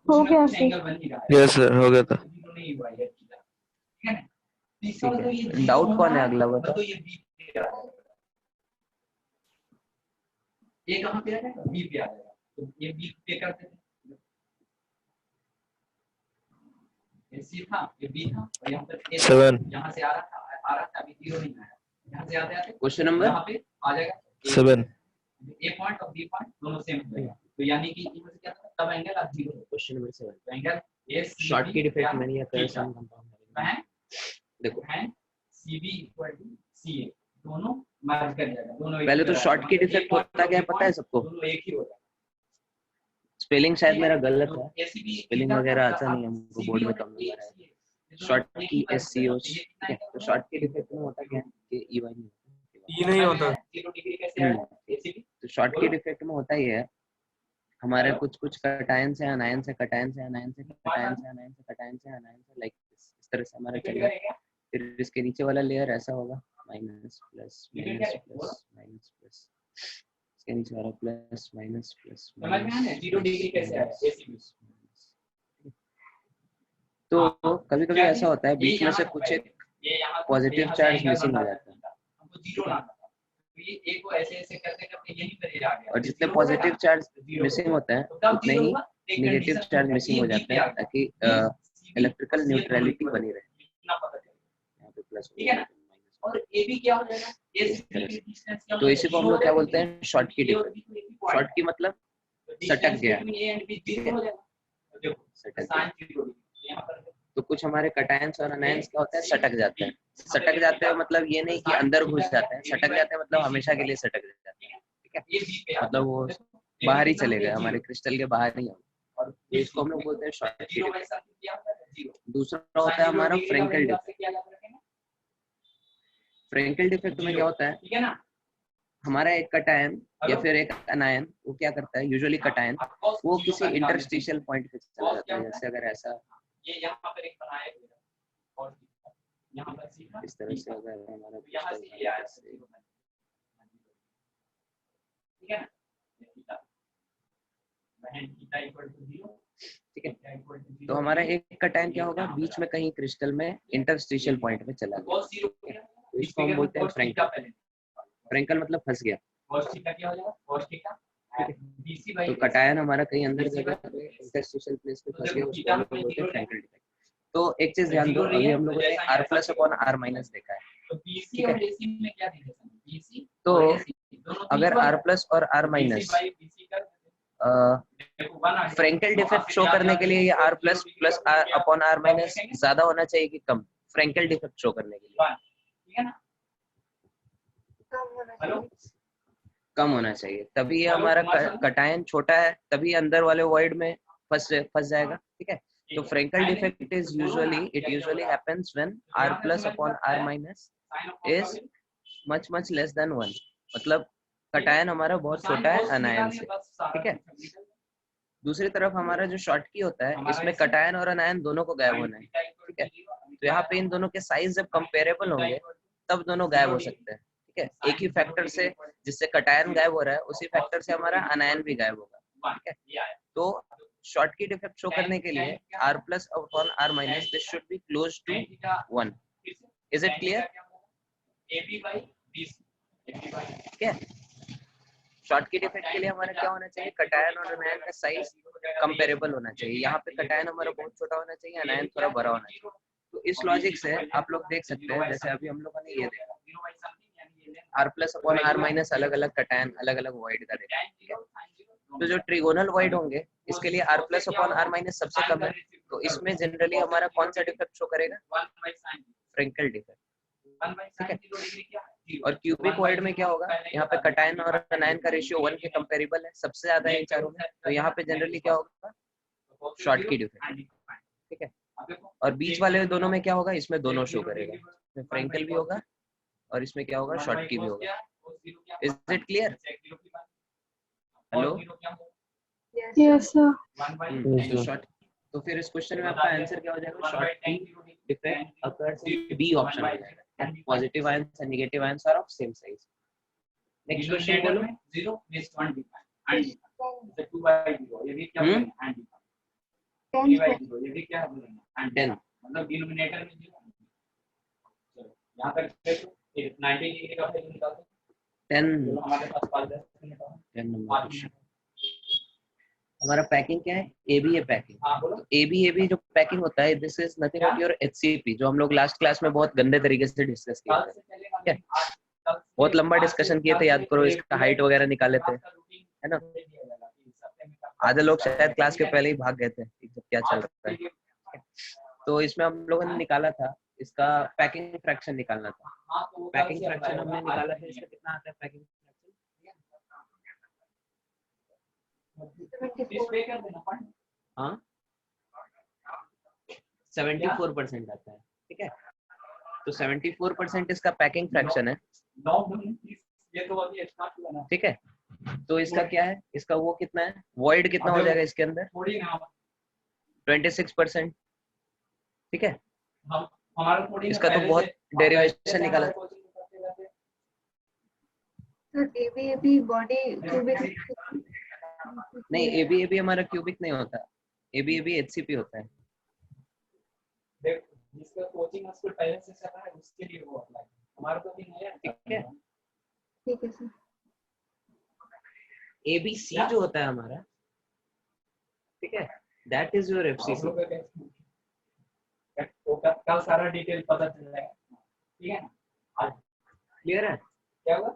हो गया सर। एंगल बन ही रहा है। यस सर हो गया था। 0 नहीं हुआ ये ठीक है ना। तीसरा तो ये डाउट कौन है अगला बता? तो ये बी पे आ जाएगा, ये कहां पे आ जाएगा बी पे आ जाएगा। तो ये बी पे करते थे ये सी था ये बी था और यहां पर ए 7 यहां से आ रहा था अभी 0 नहीं आया यहां से आते आते क्वेश्चन नंबर यहां पे आ जाएगा 7 ए पॉइंट और बी पॉइंट दोनों सेम हो जाएगा। तो यानी कि इनमें से क्या था तब एंगल आप 0 क्वेश्चन नंबर 7 तो एंगल ए शॉर्ट की डिफेक्ट मैंने या कर सम कंपाउंड है देखो है CB = CA दोनों मर्ज कर जाएगा दोनों एक पहले ही तो तरह शॉर्ट है। की डिफेक्ट होता क्या है पता है सबको? दोनों एक ही होता है। स्पेलिंग शायद मेरा गलत तो है, ACB स्पेलिंग थीटा वगैरह का आता नहीं हमको बोर्ड में कम नंबर है। शॉर्ट की SCO, ठीक है, तो शॉर्ट की डिफेक्ट में होता क्या है कि EY नहीं होता। ये नहीं होता 0 डिग्री कैसे आएगा ACB तो शॉर्ट की डिफेक्ट में होता ही है हमारे कुछ कुछ कटायंस है अनायंस है कटायंस है अनायंस है कटायंस है अनायंस है कटायंस है अनायंस है लाइक इस तरह से हमारा चलेगा। फिर इसके नीचे वाला लेयर ऐसा होगा minus plus minus plus minus plus, इसके नीचे वाला प्लस माइनस प्लस समझ में आ रहा है 0 डिग्री कैसे आएगा ACB। तो कभी कभी ऐसा होता है बीच में से कुछ एक ये यहाँ पॉजिटिव चार्ज मिसिंग हो जाता है हमको 0 लाना था तो ये ए को ऐसे ऐसे करते करते यहीं पर ये आ गया और जितने पॉजिटिव चार्ज मिसिंग होते हैं उतने ही नेगेटिव चार्ज मिसिंग हो जाते हैं ताकि इलेक्ट्रिकल न्यूट्रलिटी बनी रहे। यहाँ पे प्लस ठीक है ना और ए बी क्या हो जाएगा ए तो इसी को हम लोग क्या बोलते हैं शॉर्ट की डिफेक्ट। शॉर्ट की मतलब सटक गया, सटक गया। तो कुछ हमारे कटायंस और अनायंस क्या होता है सटक जाते हैं। सटक जाते हैं मतलब ये नहीं कि अंदर घुस जाते हैं, सटक जाते हैं मतलब हमेशा के लिए सटक जाते हैं, ठीक है, मतलब वो बाहर ही चले गए हमारे क्रिस्टल के बाहर नहीं होंगे और इसको हम लोग बोलते हैं शॉर्ट की डिफेक्ट। दूसरा होता है हमारा फ्रेंकेल डिफेक्ट। फ्रेंकेल डिफेक्ट में क्या होता है हमारा एक कटायन या फिर एक अनायन वो क्या करता है यूजुअली कटायन वो किसी इंटरस्टिशियल पॉइंट पे चला जाता है। जैसे अगर ऐसा ये यहाँ पर एक बनाया और यहाँ पर सीखा इस तरह से अगर हमारा यहाँ से ये आया ठीक है ना बहन थीटा = 0 ठीक है। तो हमारा एक कटायन क्या होगा बीच में कहीं क्रिस्टल में इंटरस्टिशियल पॉइंट में चला गया। तो इसको हम बोलते हैं फ्रैंकल। फ्रैंकल मतलब फंस गया। cos थीटा क्या हो जाएगा? cos थीटा BC by तो कटायन हमारा कहीं अंदर जगह पे इंटरस्टिशियल प्लेस पे फंस गया, उसको हम लोग बोलते हैं फ्रैंकल डिफेक्ट। तो एक चीज ध्यान दो, अभी हम लोगों ने r plus upon r minus देखा है, तो BC और AC में क्या रिलेशन है? BC तो और AC दोनों अगर r प्लस और r minus Frenkel defect show करने के लिए ये r plus plus r upon r minus ज्यादा होना चाहिए कि कम? फ्रैंकल डिफेक्ट शो करने के लिए ठीक है ना? हेलो कम होना चाहिए, तभी ये हमारा कटायन छोटा है, तभी अंदर वाले वॉइड में फंस जाएगा। ठीक है, तो Frenkel defect is usually happens when r plus upon r minus is much less than 1, मतलब कटायन हमारा बहुत छोटा है अनायन से। ठीक है, दूसरी तरफ हमारा जो शॉर्ट की होता है, इसमें कटायन और अनायन दोनों को गायब होना है। ठीक है, तो यहाँ पे इन दोनों के साइज जब कंपेरेबल होंगे तब दोनों गायब हो सकते हैं। ठीक है, एक ही फैक्टर से जिससे कटायन गायब हो रहा है, उसी फैक्टर से हमारा अनायन भी गायब होगा। ठीक है, तो शॉर्ट की डिफेक्ट शो करने के लिए r plus upon r minus this should be close to 1। Is it clear? ठीक है, शॉर्ट की डिफेक्ट के लिए हमारा क्या होना चाहिए? कटायन और अनायन का साइज कंपेरेबल होना चाहिए। यहाँ पे कटायन हमारा बहुत छोटा होना चाहिए, अनायन थोड़ा बड़ा होना चाहिए। तो इस लॉजिक से आप लोग देख सकते हैं, जैसे अभी हम लोगों ने ये देखा, r plus upon r minus अलग अलग कटायन अलग अलग वॉइड का देखा। ठीक है, तो जो ट्रिगोनल वॉइड होंगे इसके लिए r plus upon r minus सबसे कम है, तो इसमें जनरली हमारा कौन सा डिफेक्ट शो करेगा? Frenkel defect. ठीक है, और क्यूबिक वॉइड में क्या होगा? यहाँ पे कटायन और अनायन का रेशियो 1 के कंपेरेबल है, सबसे ज्यादा है इन चारों में, तो यहाँ पे जनरली क्या होगा? शॉर्ट की डिफेक्ट। ठीक है, और बीच वाले दोनों में क्या होगा? इसमें दोनों शो करेगा, इसमें फ्रैंकल भी होगा और इसमें क्या होगा? शॉर्ट की भी होगा। Is it clear? Hello? Yes sir. Short, तो फिर इस क्वेश्चन में आपका आंसर क्या हो जाएगा? Schottky defect occurs in B option हो जाएगा। Positive ions and negative ions are of same size. Next question बोलो। 0 is 1 and 2 by 0 ये भी क्या है? and 3 by 0 ये भी क्या है? and 10 मतलब डिनोमिनेटर में 0। चलो यहां पर देखो 90 डिग्री का वैल्यू निकाल दो। 10 हमारे पास 5-10 मिनट है। 10 नंबर क्वेश्चन। हमारा पैकिंग क्या है? ABA packing. तो एबीए जो पैकिंग होता है, this is nothing but your HCP, जो हम लोग लास्ट क्लास में बहुत गंदे तरीके से डिस्कस किए थे। ठीक है, बहुत लंबा डिस्कशन किए थे, याद करो, इसका हाइट वगैरह निकाले थे, है ना? आधे लोग शायद क्लास के पहले ही भाग गए थे जब क्या चल रहा है। तो इसमें हम लोगों ने निकाला था, इसका पैकिंग फ्रैक्शन निकालना था। पैकिंग फ्रैक्शन हमने निकाला था, इसका कितना आता है पैकिंग फ्रैक्शन? हाँ, 74% आता है। ठीक है, तो 74% इसका पैकिंग फ्रैक्शन है। ठीक है, तो इसका क्या है? इसका वो कितना है? वॉइड कितना हो जाएगा इसके अंदर? 26%। ठीक है, इसका तो बहुत डेरिवेशन निकाला। एबी बॉडी क्यूबिक नहीं, एबी हमारा क्यूबिक नहीं होता, एबी एचसीपी होता है। जिसका कोचिंग स्कूल पहले से चल रहा है उसके लिए वो अप्लाई, हमारा तो भी नहीं है। ठीक है सर। एबीसी जो होता है हमारा, ठीक है, दैट इज योर एफसीसी। कल सारा डिटेल पता चल जाएगा। ठीक है, आज क्लियर है? क्या हुआ?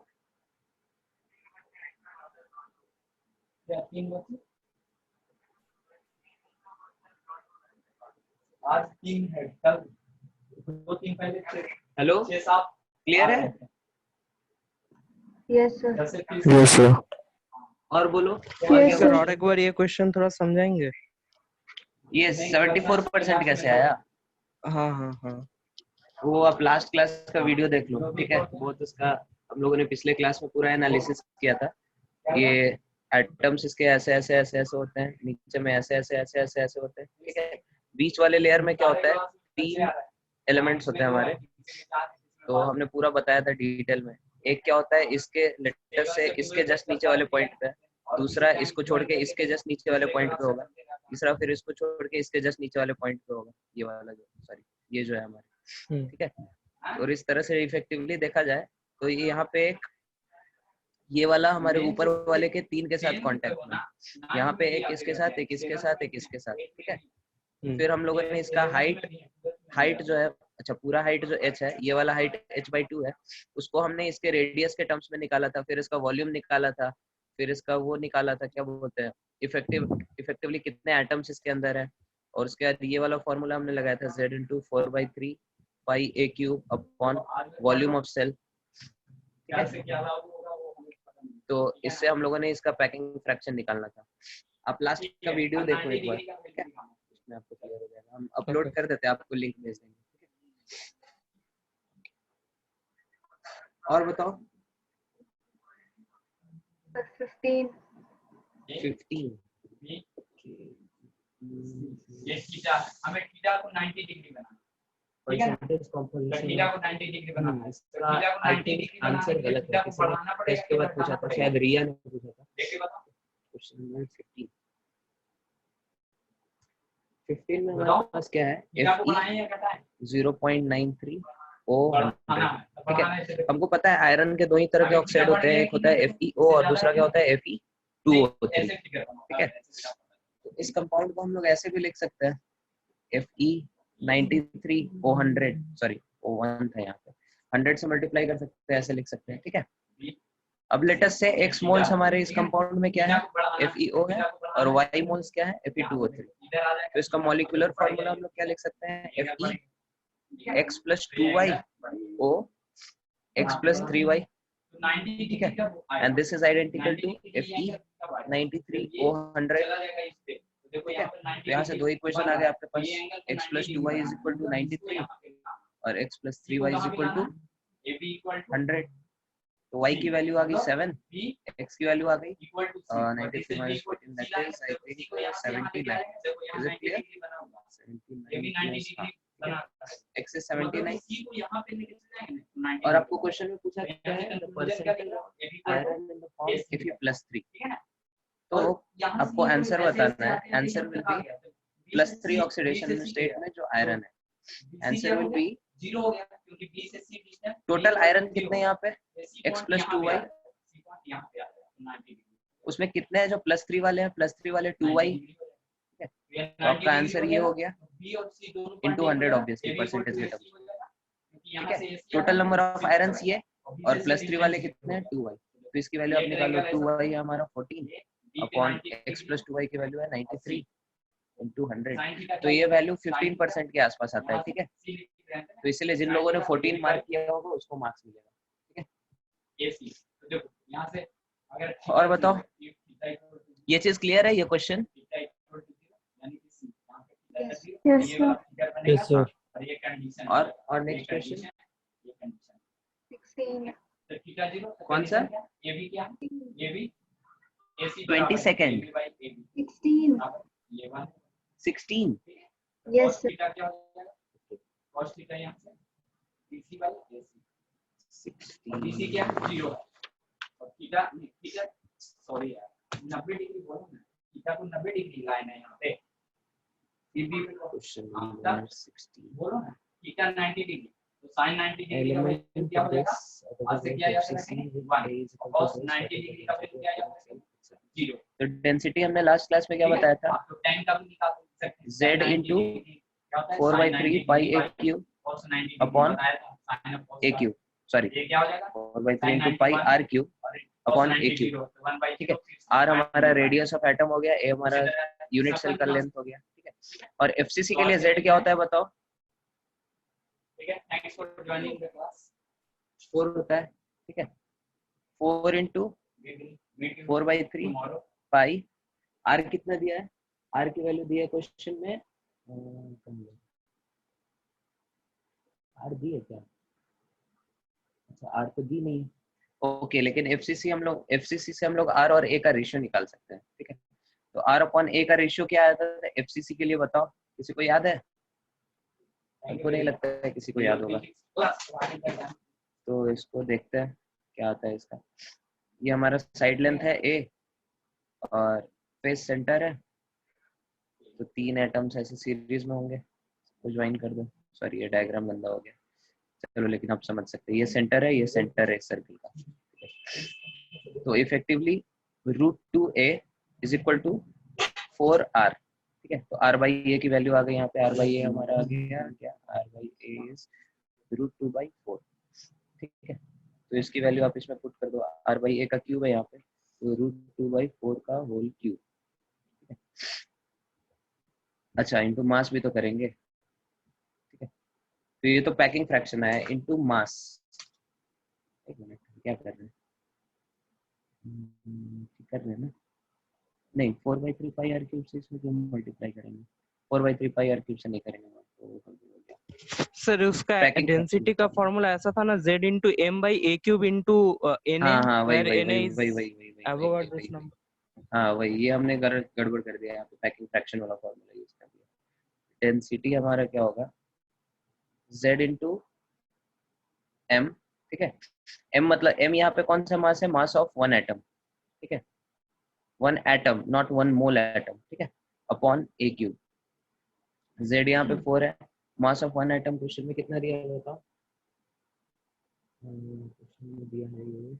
क्या 3 बजे? आज 3 है, कल 2-3 पहले थे। हेलो, 6-7 क्लियर है? Yes sir. Yes sir. और बोलो। Yes, सर और एक बार ये क्वेश्चन थोड़ा समझाएंगे? ये 74% कैसे आया? हाँ हाँ हाँ। वो आप लास्ट क्लास का वीडियो देख लो। ठीक है, बहुत उसका हम लोगों ने पिछले क्लास में पूरा एनालिसिस किया था। ये एटम्स इसके ऐसे ऐसे ऐसे ऐसे होते हैं, नीचे में ऐसे ऐसे ऐसे ऐसे ऐसे होते हैं। ठीक है, बीच वाले लेयर में क्या होता है? 3 एलिमेंट्स होते हैं हमारे, तो हमने पूरा बताया था डिटेल में। एक क्या होता है? इसके लेटर से इसके जस्ट नीचे वाले पॉइंट पे, दूसरा इसको छोड़ के इसके जस्ट नीचे वाले पॉइंट पे होगा, तीसरा फिर इसको छोड़ के इसके जस्ट नीचे वाले पॉइंट पे होगा। ये वाला जो, सॉरी, ये जो है हमारे, ठीक है। और इस तरह से इफेक्टिवली देखा जाए तो ये यहाँ पे एक ये वाला हमारे ऊपर वाले के 3 के साथ कांटेक्ट में, यहाँ पे एक इसके साथ, एक इसके साथ, एक इसके साथ, ठीक है। फिर हम लोगों ने इसका हाइट जो है, अच्छा पूरा हाइट जो h है, ये वाला हाइट h/2 है, उसको हमने इसके रेडियस के टर्म्स में निकाला था, फिर इसका वॉल्यूम निकाला था, फिर इसका वो निकाला था, क्या बोलते हैं, इफेक्टिवली कितने एटम्स इसके अंदर है, और उसके बाद ये वाला फॉर्मूला हमने लगाया था z × 4/3 πa³ upon volume of cell. तो इससे हम लोगों ने इसका पैकिंग फ्रैक्शन निकालना था। आप लास्ट का वीडियो देखो एक बार, ठीक है, उसमें आपको क्लियर हो जाएगा। हम अपलोड कर देते हैं, आपको लिंक भेज देंगे। और बताओ 15 ये थीटा, हमें थीटा को 90 डिग्री बनाना है, परसेंटेज कंपोजिशन थीटा को 90 डिग्री बनाना है। इसका आई थिंक आंसर गलत है, किसी ने टेस्ट के बाद पूछा था, शायद रिया ने पूछा था। देखिए बताओ क्वेश्चन नंबर 15 में हमारे पास क्या है, थीटा को बनाए या कहता है 0.93 O, ठीक है। हमको पता है आयरन के दो ही तरह के ऑक्साइड होते हैं, एक होता है FeO और दूसरा क्या होता है Fe2O3, ठीक है। तो इस कंपाउंड को हम लोग ऐसे भी लिख सकते हैं, Fe93O100, सॉरी O1 था यहाँ पे, 100 से मल्टीप्लाई कर सकते हैं, ऐसे लिख सकते हैं, ठीक है। अब लेटस से x मोल्स हमारे इस कंपाउंड में क्या है, FeO है, और y मोल्स क्या है, Fe2O3। तो इसका मॉलिक्यूलर फार्मूला हम लोग क्या लिख सकते हैं, Fe x + 2y O x + 3y, ठीक है। And this is identical to Fe93O100, ठीक है। तो यहाँ से दो इक्वेशन आ गए आपके पास, x + 2y = 93 और x + 3y = 100। तो y की वैल्यू आ गई 7, x की वैल्यू आ गई 93 - 14, that is I think 79। Is it clear? 79 x is 79। और आपको क्वेश्चन में पूछा गया है the percentage of iron in the form Fe+3, तो आपको आंसर बताना है। Answer will be +3 oxidation state में जो आयरन है, आंसर विल बी 0 हो गया क्योंकि B से C डिस्टेंस। टोटल आयरन कितने यहाँ पे, x + 2y, उसमें कितने हैं जो +3 वाले हैं, +3 वाले 2y, तो आपका आंसर ये हो गया into 100 ऑब्वियसली परसेंटेज के टर्म्स, ठीक है। टोटल नंबर ऑफ आयरन्स ये, और +3 वाले कितने हैं, 2y, तो इसकी वैल्यू आप निकालो, 2y है हमारा 14 अपॉन x + 2y की वैल्यू है 93 into 100, तो ये वैल्यू 15% के आसपास आता है, ठीक है। तो इसलिए जिन लोगों ने 14 मार्क किया होगा उसको मार्क्स मिलेगा, ठीक है। और बताओ, ये चीज क्लियर है, ये question? Yes, sir. Yes, sir. और नेक्स्ट क्वेश्चन 16 कौन सा? 20 सेकेंड 16 yes sir 90 डिग्री बोलो ना, थीटा को 90 डिग्री लाना है यहाँ पे, क्वेश्चन नंबर 16 बोलो ना, थीटा 90 डिग्री, तो sin 90 डिग्री का वैल्यू क्या हो जाएगा, आज से क्या याद रखेंगे 1 cos 90 डिग्री का वैल्यू क्या याद रखेंगे 0। तो डेंसिटी हमने लास्ट क्लास में क्या बताया था, आप तो 10 का भी निकाल सकते हैं, z × 4/3 πa³ upon a³ sorry 4/3 × πr³ upon a³, ठीक है। r हमारा रेडियस ऑफ एटम हो गया, a हमारा यूनिट सेल का लेंथ हो गया, ठीक है। और FCC के लिए z क्या होता है बताओ? ठीक है, thanks for joining the class. 4 होता है, ठीक है। 4 × 4/3 पाई, r कितना दिया है, r की वैल्यू दिया है क्वेश्चन में, r दी है क्या? अच्छा r तो दी नहीं है, ओके। लेकिन FCC से हम लोग r और a का रेशियो निकाल सकते हैं, ठीक है। तो r/a का रेशियो क्या आता है FCC के लिए, बताओ, किसी को याद है? हमको नहीं लगता है किसी को याद होगा, तो इसको देखते हैं क्या आता है इसका। ये हमारा साइड लेंथ है a और फेस सेंटर है, तो 3 एटम्स ऐसे सीरीज में होंगे, तो ज्वाइन कर दो। सॉरी ये डायग्राम गंदा हो गया, चलो लेकिन आप समझ सकते हैं ये सेंटर है, ये सेंटर है सर्कल का। तो effectively √2a is equal to 4r। ठीक है, तो r बाई ए की वैल्यू आ गई यहाँ पे, r बाई ए हमारा आ गया क्या, r बाई ए इज √2/4। ठीक है, तो इसकी वैल्यू आप इसमें पुट कर दो, r बाई ए का क्यूब है यहाँ पे, तो √2/4 का होल क्यूब। ठीक है, अच्छा इनटू मास भी तो करेंगे। ठीक है, तो ये तो पैकिंग फ्रैक्शन है, इनटू मास। एक मिनट, क्या कर रहे हैं, कर रहे हैं ना, नहीं 4/3 पाई आर क्यूब से इसमें क्यों मल्टीप्लाई करेंगे, 4/3 पाई आर क्यूब से नहीं करेंगे, तो सर उसका पैकिंग डेंसिटी का फॉर्मूला ऐसा था ना, z into m by a cube into na, हाँ वही where वही na वही is वही वही वही Avogadro's number. हाँ वही, ये हमने गड़बड़ कर दिया यहाँ पे, पैकिंग फ्रैक्शन वाला फॉर्मूला यूज कर दिया। डेंसिटी हमारा क्या होगा, z into m। ठीक है, m मतलब m यहाँ पे कौन सा मास है, मास ऑफ 1 एटम। ठीक है, 1 एटम नॉट 1 मोल एटम। ठीक है, अपॉन a क्यूब। z यहाँ पे 4 है, मास ऑफ 1 एटम क्वेश्चन में कितना दिया हुआ था, क्वेश्चन में दिया है ये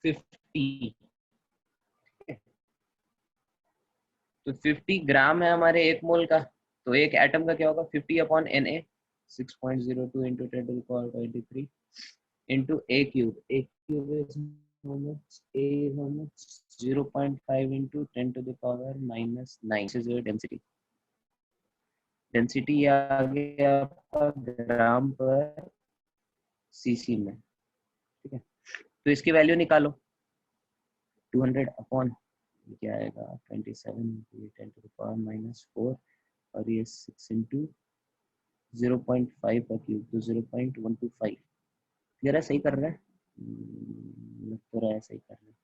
50। तो 50 ग्राम है हमारे 1 मोल का, तो एक एटम का क्या होगा, 50 upon Na 6.02 into 10 to the power 23 into a cube। a cube is how much, a is how much, 0.5 into 10 to the power -9। this is your density। Density आ गया आपका ग्राम पर सीसी में। ठीक है, तो इसकी वैल्यू निकालो, 200 अपॉन क्या आएगा 27 into 10 to the power -4 और ये 6 into 0.5 का क्यूब, तो 0.125। क्लियर है, सही कर रहे हैं, लग तो रहा है सही कर रहे हैं।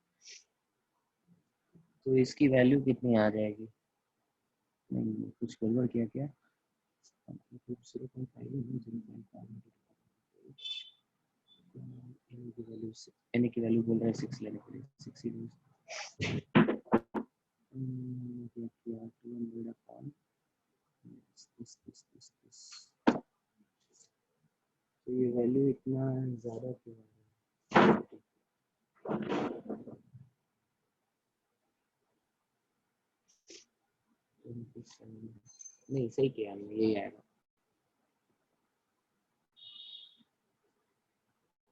तो इसकी वैल्यू कितनी आ जाएगी, नहीं कुछ गड़बड़ किया क्या, 0.5 एन की वैल्यू बोल रहे हैं 6 लेने के लिए, 6 ही 200 अपॉन तो ये वैल्यू इतना ज्यादा क्यों है, नहीं सही किया हमने, यही आएगा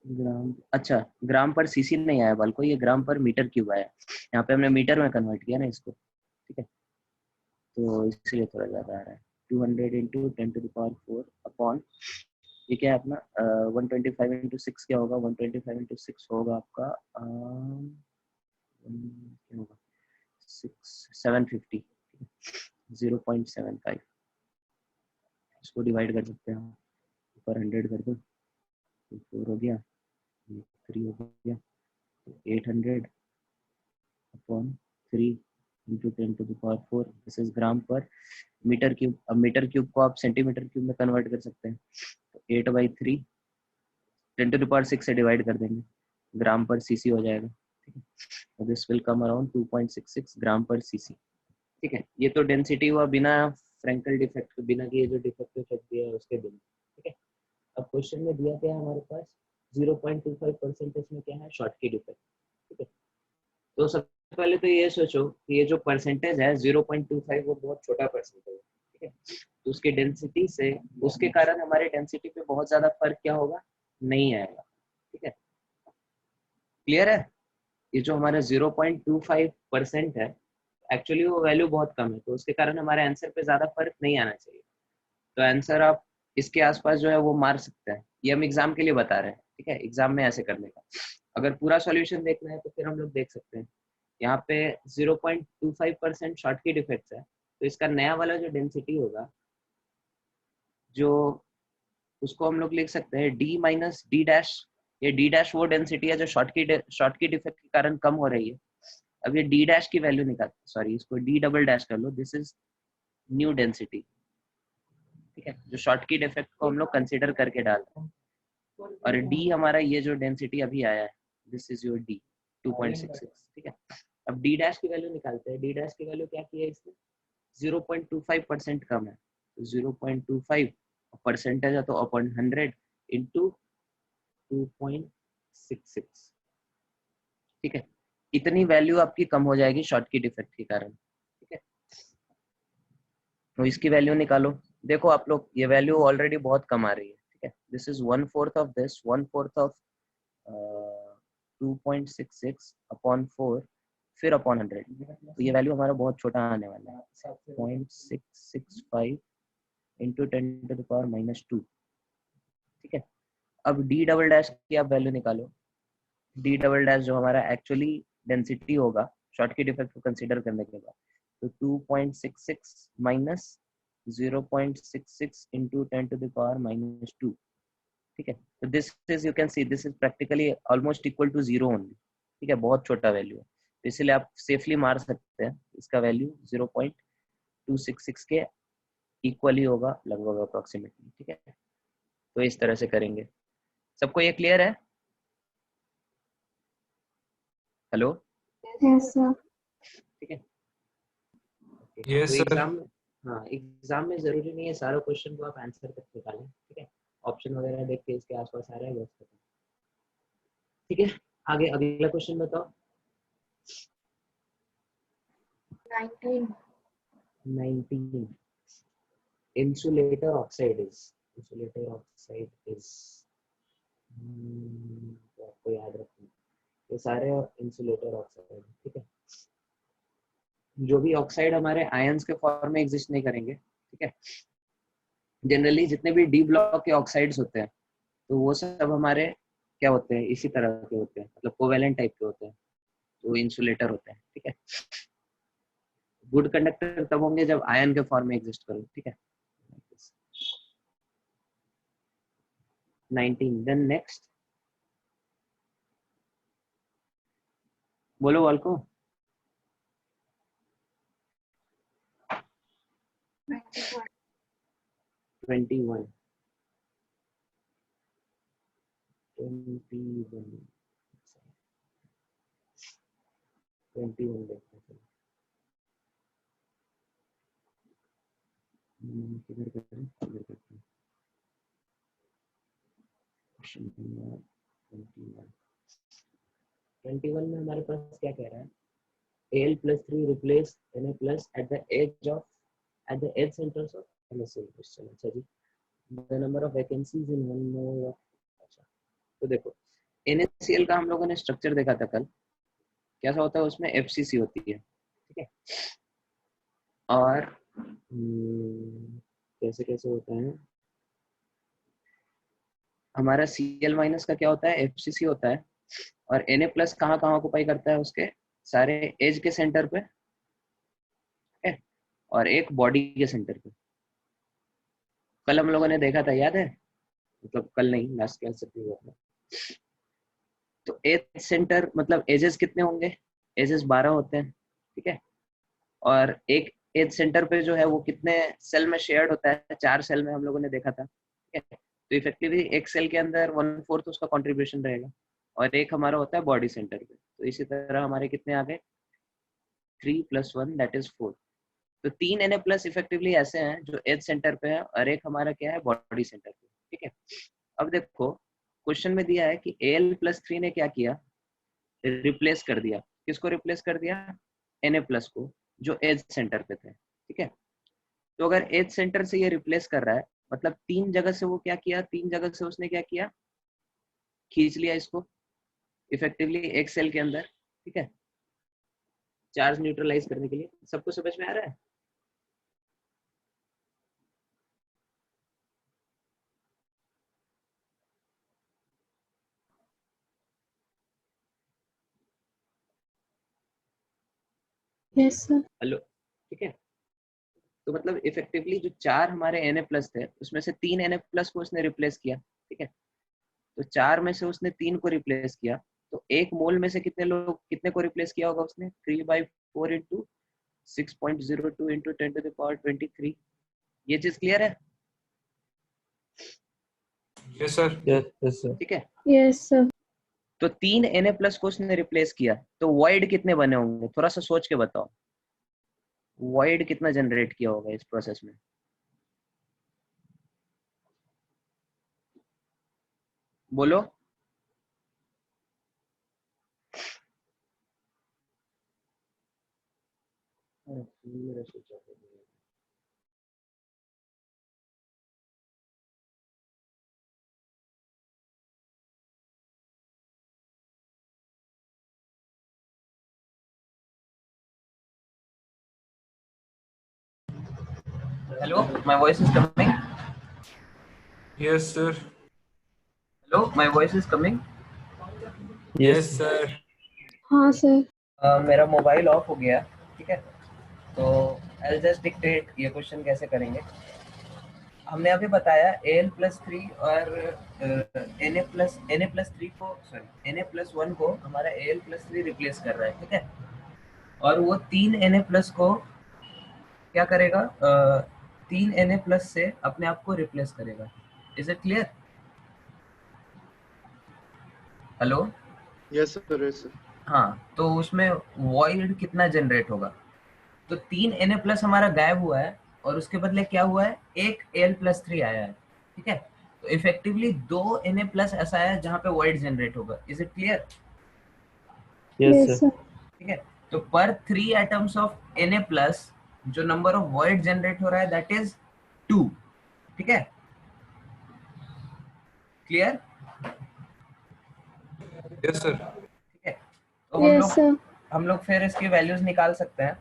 ग्राम। अच्छा ग्राम पर सीसी नहीं आया बल्कि ये ग्राम पर मीटर क्यूब आया, यहाँ पे हमने मीटर में कन्वर्ट किया ना इसको। ठीक है, तो इसलिए थोड़ा ज्यादा आ रहा है, 200 into 10 to the power 4 upon ये क्या है अपना 125 into 6 क्या होगा, 125 into 6 होगा आपका क्या होगा 750 0.75। इसको डिवाइड कर सकते हैं, ऊपर 100 कर दो, 4 हो गया, 3 हो गया, तो 800 upon 3 into 10 to the power 4। This is gram per meter cube. अब मीटर क्यूब को आप सेंटीमीटर क्यूब में कन्वर्ट कर सकते हैं, तो 8/3 10 to the power 6 से डिवाइड कर देंगे, ग्राम पर सीसी हो जाएगा। ठीक है, दिस विल कम अराउंड 2.66 ग्राम पर सीसी। ठीक है, ये तो डेंसिटी हुआ बिना फ्रैंकल डिफेक्ट के, बिना कि ये जो डिफेक्टिव इफेक्ट दिया है उसके बिना। ठीक है, अब क्वेश्चन में दिया क्या है हमारे पास, 0.25% इसमें क्या है, शॉर्टकी डिफेक्ट। ठीक है, तो सबसे पहले तो ये सोचो कि ये जो परसेंटेज है 0.25 वो बहुत छोटा परसेंटेज है। ठीक है, तो उसके डेंसिटी से, उसके कारण हमारे डेंसिटी पे बहुत ज्यादा फर्क क्या होगा, नहीं आएगा। ठीक है, क्लियर है, ये जो हमारा 0.25% है एक्चुअली वो वैल्यू बहुत कम है, तो उसके कारण हमारे आंसर पे ज्यादा फर्क नहीं आना चाहिए। तो आंसर आप इसके आसपास जो है वो मार सकते हैं, ये हम एग्जाम के लिए बता रहे हैं। ठीक है, एग्जाम में ऐसे करने का, अगर पूरा सॉल्यूशन देखना है तो फिर हम लोग देख सकते हैं यहाँ पे 0.25% शॉर्टकी डिफेक्ट्स है, तो इसका नया वाला जो डेंसिटी होगा, जो उसको हम लोग लिख सकते हैं d माइनस डी डैश। ये d डैश वो डेंसिटी है जो शॉर्टकी डिफेक्ट के कारण कम हो रही है। अब ये d डैश की वैल्यू निकाल, सॉरी इसको d डबल डैश कर लो, दिस इज न्यू डेंसिटी। ठीक है, जो शॉर्टकी डिफेक्ट को हम लोग कंसीडर करके डाल रहे हैं, और d हमारा ये जो डेंसिटी अभी आया है, दिस इज योर d 2.66। ठीक है, अब d डैश की वैल्यू निकालते हैं। d डैश की वैल्यू क्या की है इसने, 0.25% कम है, तो 0.25 परसेंटेज है तो अपॉन 100, इंटू 2.66, ठीक है। इतनी वैल्यू आपकी कम हो जाएगी शॉर्टकट इफेक्ट के कारण, ठीक है। तो इसकी वैल्यू निकालो। देखो आप लोग, ये वैल्यू ऑलरेडी बहुत कम आ रही है, ठीक है। This is 1/4 of this, 1/4 of 2.66 upon 4 फिर अपॉन 100, तो ये वैल्यू हमारा बहुत छोटा आने वाला है, 0.665 इंटू 10⁻², ठीक है। अब d डबल डैश की आप वैल्यू निकालो। d डबल डैश जो हमारा एक्चुअली डेंसिटी होगा शॉर्टकट इफेक्ट को कंसीडर करने के बाद, तो 2.66 माइनस 0.66 इंटू 10⁻², ठीक है। तो this is, you can see this is practically almost equal to 0 only, ठीक है। बहुत छोटा वैल्यू है, तो इसलिए आप सेफली मार सकते हैं इसका वैल्यू 0.266 के इक्वली होगा लगभग अप्रोक्सीमेटली, ठीक है। तो इस तरह से करेंगे। सबको ये क्लियर है? Hello, Yes, sir. ठीक है। Yes, तो sir. एग्जाम में, हाँ एग्जाम में जरूरी नहीं है सारे क्वेश्चन को आप आंसर तक निकालें, ठीक है। ऑप्शन वगैरह देख के इसके आसपास आ रहा है बस, ठीक है। आगे अगला क्वेश्चन बताओ। 19 insulator oxide is आपको याद रखना, ये सारे इंसुलेटर ऑक्साइड, ठीक है। जो भी ऑक्साइड हमारे आयंस के फॉर्म में एग्जिस्ट नहीं करेंगे, ठीक है। जनरली जितने भी डी ब्लॉक के ऑक्साइड्स होते हैं तो वो सब हमारे क्या होते हैं, इसी तरह के होते हैं, मतलब कोवेलेंट टाइप के होते हैं, तो इंसुलेटर होते हैं, ठीक है। गुड कंडक्टर तब होंगे जब आयन के फॉर्म में एग्जिस्ट करो, ठीक है। 19, देन नेक्स्ट बोलो वाल्को। 21 देखते हैं किधर करते हैं, किधर करते हैं। क्वेश्चन नंबर 21 में हमारे पास क्या कह रहा है, Al+3 replace Na+ at the edge centers of NaCl crystal। अच्छा जी, the number of vacancies in one mole of, अच्छा तो देखो NaCl का हम लोगों ने स्ट्रक्चर देखा था कल, कैसा होता है, उसमें FCC होती है, ठीक है। और कैसे कैसे होता है हमारा Cl- का क्या होता है, FCC होता है। और Na+ कहाँ कहाँ ऑक्युपाई करता है, उसके सारे एज के सेंटर पे, ठीक है, और एक बॉडी के सेंटर पे। कल हम लोगों ने देखा था, याद है, मतलब कल नहीं, लास्ट क्लास से हुआ था। तो एज सेंटर मतलब एजेस कितने होंगे, एजेस 12 होते हैं, ठीक है। और एक एज सेंटर पे जो है वो कितने सेल में शेयर्ड होता है, 4 सेल में हम लोगों ने देखा था, ठीक है। तो इफेक्टिवली एक सेल के अंदर 1/4 उसका कंट्रीब्यूशन रहेगा, और एक हमारा होता है बॉडी सेंटर पे। तो इसी तरह हमारे कितने आ गए, 3 + 1 दैट इज 4। तो 3 Na+ इफेक्टिवली ऐसे हैं जो एज सेंटर पे है, और एक हमारा क्या है, बॉडी सेंटर पे, ठीक है। अब देखो क्वेश्चन में दिया है कि Al+3 ने क्या किया, रिप्लेस कर दिया, किसको रिप्लेस कर दिया, Na+ को, जो एज सेंटर पे थे, ठीक है। तो अगर एज सेंटर से ये रिप्लेस कर रहा है, मतलब 3 जगह से वो क्या किया, 3 जगह से उसने क्या किया, खींच लिया इसको इफेक्टिवली एक सेल के अंदर, ठीक है, चार्ज न्यूट्रलाइज करने के लिए। सबको समझ में आ रहा है? Yes, sir. हेलो, ठीक है। तो मतलब इफेक्टिवली जो 4 हमारे Na+ थे, उसमें से 3 Na+ को उसने रिप्लेस किया, ठीक है। तो 4 में से उसने 3 को रिप्लेस किया, तो एक मोल में से कितने को रिप्लेस किया होगा उसने, 3/4 इंटू 6.02 इंटू 10⁻23। ये चीज क्लियर है? Yes, sir. Yes, sir. ठीक है। Yes, sir. तो 3 Na+ को उसने रिप्लेस किया, तो वॉइड कितने बने होंगे, थोड़ा सा सोच के बताओ, वॉइड कितना जनरेट किया होगा इस प्रोसेस में। बोलो। Hello, my voice is coming. Yes, sir. Hello, my voice is coming. Yes, sir. हाँ सर। मेरा मोबाइल ऑफ हो गया, ठीक है, तो I'll just dictate ये क्वेश्चन कैसे करेंगे। हमने अभी बताया AL+3 और Na+3 को, सॉरी Na+1 को हमारा AL+3 रिप्लेस कर रहा है, ठीक है, और वो 3 Na+ को क्या करेगा, 3 Na+ से अपने आप को रिप्लेस करेगा। Is it clear? Hello? Yes sir, yes sir. हाँ, तो उसमें वॉइड कितना जनरेट होगा? तो 3 Na+ हमारा गायब हुआ है और उसके बदले क्या हुआ है, एक Al+3 आया है, ठीक है, तो इफेक्टिवली 2 Na+ ऐसा है जहां पे वॉइड जनरेट होगा। Is it clear? Yes sir. ठीक है, तो पर 3 एटम्स ऑफ Na+ जो नंबर ऑफ वॉइड जनरेट हो रहा है दैट इज 2, ठीक है, क्लियर? Yes, sir. ठीक है, तो यस सर। हम लोग फिर इसकी वैल्यूज निकाल सकते हैं।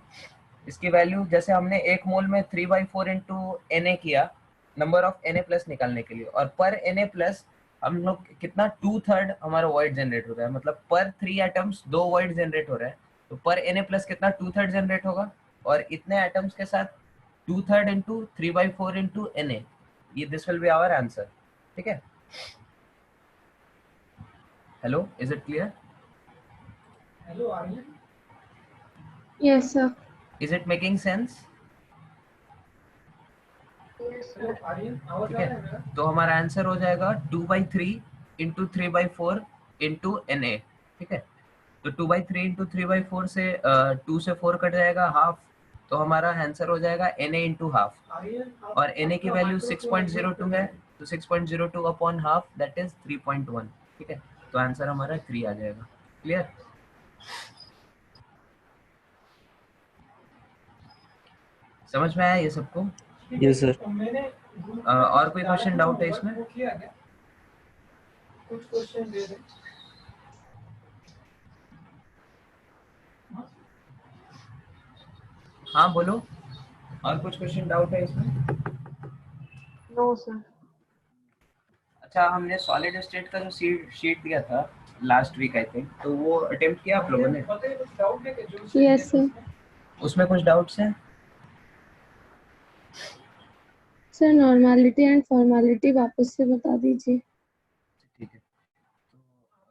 इसकी वैल्यू जैसे हमने एक मोल में 3/4 इंटू Na किया नंबर ऑफ Na+ निकालने के लिए, और पर Na+ हम लोग कितना 2/3 हमारा वॉइड जनरेट हो रहा है, मतलब पर 3 एटम्स 2 वॉइड जनरेट हो रहा है, तो पर Na+ कितना 2/3 जनरेट होगा, और इतने एटम्स के साथ 2/3 इंटू 3/4 इंटू Na, ये this will be our answer, ठीक है। Hello, is it clear? Hello Aryan, yes sir. Is it making sense? Hello Aryan, आवाज ठीक आ रहा है है, मेरा? तो हमारा आंसर हो जाएगा 2/3 इंटू 3/4 इंटू Na, ठीक है, तो 2/3 इंटू 3/4 से 2 से 4 कट जाएगा, हाफ, तो हमारा आंसर हो जाएगा Na इंटू हाफ, आर्यन, और Na की वैल्यू 6.02 है, तो 6.02 अपॉन हाफ दैट इज 3.1, ठीक है, तो आंसर हमारा 3 आ जाएगा। क्लियर? समझ में आया ये सबको? Yes sir. मैंने और कोई क्वेश्चन डाउट है इसमें? वो किया क्या? कुछ क्वेश्चन दे दे। हाँ बोलो, और कुछ क्वेश्चन डाउट है इसमें? No sir. अच्छा, हमने सॉलिड स्टेट का जो शीट दिया था लास्ट वीक आई थिंक, तो वो अटेम्प्ट किया आप लोगों ने? पता है कुछ डाउट है क्या जो यस सर। उसमें कुछ डाउट्स हैं? सर नॉर्मलिटी एंड फॉर्मेलिटी वापस से बता दीजिए। ठीक है,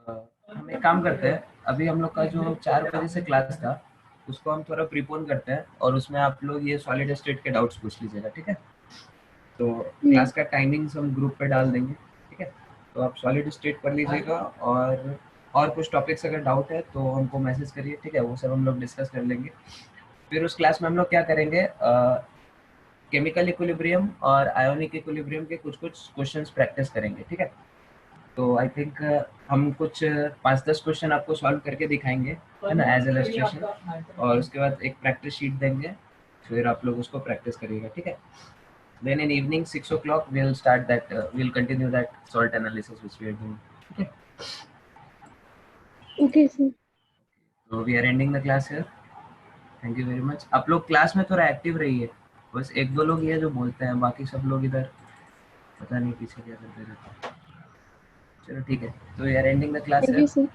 तो हम एक काम करते हैं, अभी हम लोग का जो 4 बजे से क्लास था उसको हम थोड़ा प्रीपोन करते हैं, और उसमें आप लोग ये सॉलिड स्टेट के डाउट्स पूछ लीजिएगा, ठीक है, तो क्लास का टाइमिंग्स हम ग्रुप पे डाल देंगे, ठीक है, तो आप सॉलिड स्टेट पढ़ लीजिएगा, और कुछ टॉपिक्स अगर डाउट है तो हमको मैसेज करिए, ठीक है, वो सब हम लोग डिस्कस कर लेंगे। फिर उस क्लास में हम लोग क्या करेंगे, केमिकल इक्विलिब्रियम और आयोनिक इक्विलिब्रियम के कुछ क्वेश्चंस प्रैक्टिस करेंगे, ठीक है, तो आई थिंक हम कुछ 5-10 क्वेश्चन आपको सॉल्व करके दिखाएंगे, है ना, एज इलस्ट्रेशन, और उसके बाद एक प्रैक्टिस शीट देंगे, फिर आप लोग उसको प्रैक्टिस करिएगा, ठीक है। Then in evening 6 o'clock we'll start that, we'll continue that salt analysis which we are doing. Okay. Okay sir. So we are ending the class here. Thank you very much. आप लोग क्लास में थोड़ा एक्टिव रहिए, बस 1-2 लोग ये जो बोलते हैं, बाकी सब लोग इधर पता नहीं पीछे क्या करते रहते हैं। चलो ठीक है, तो we are ending the class thank here. You sir.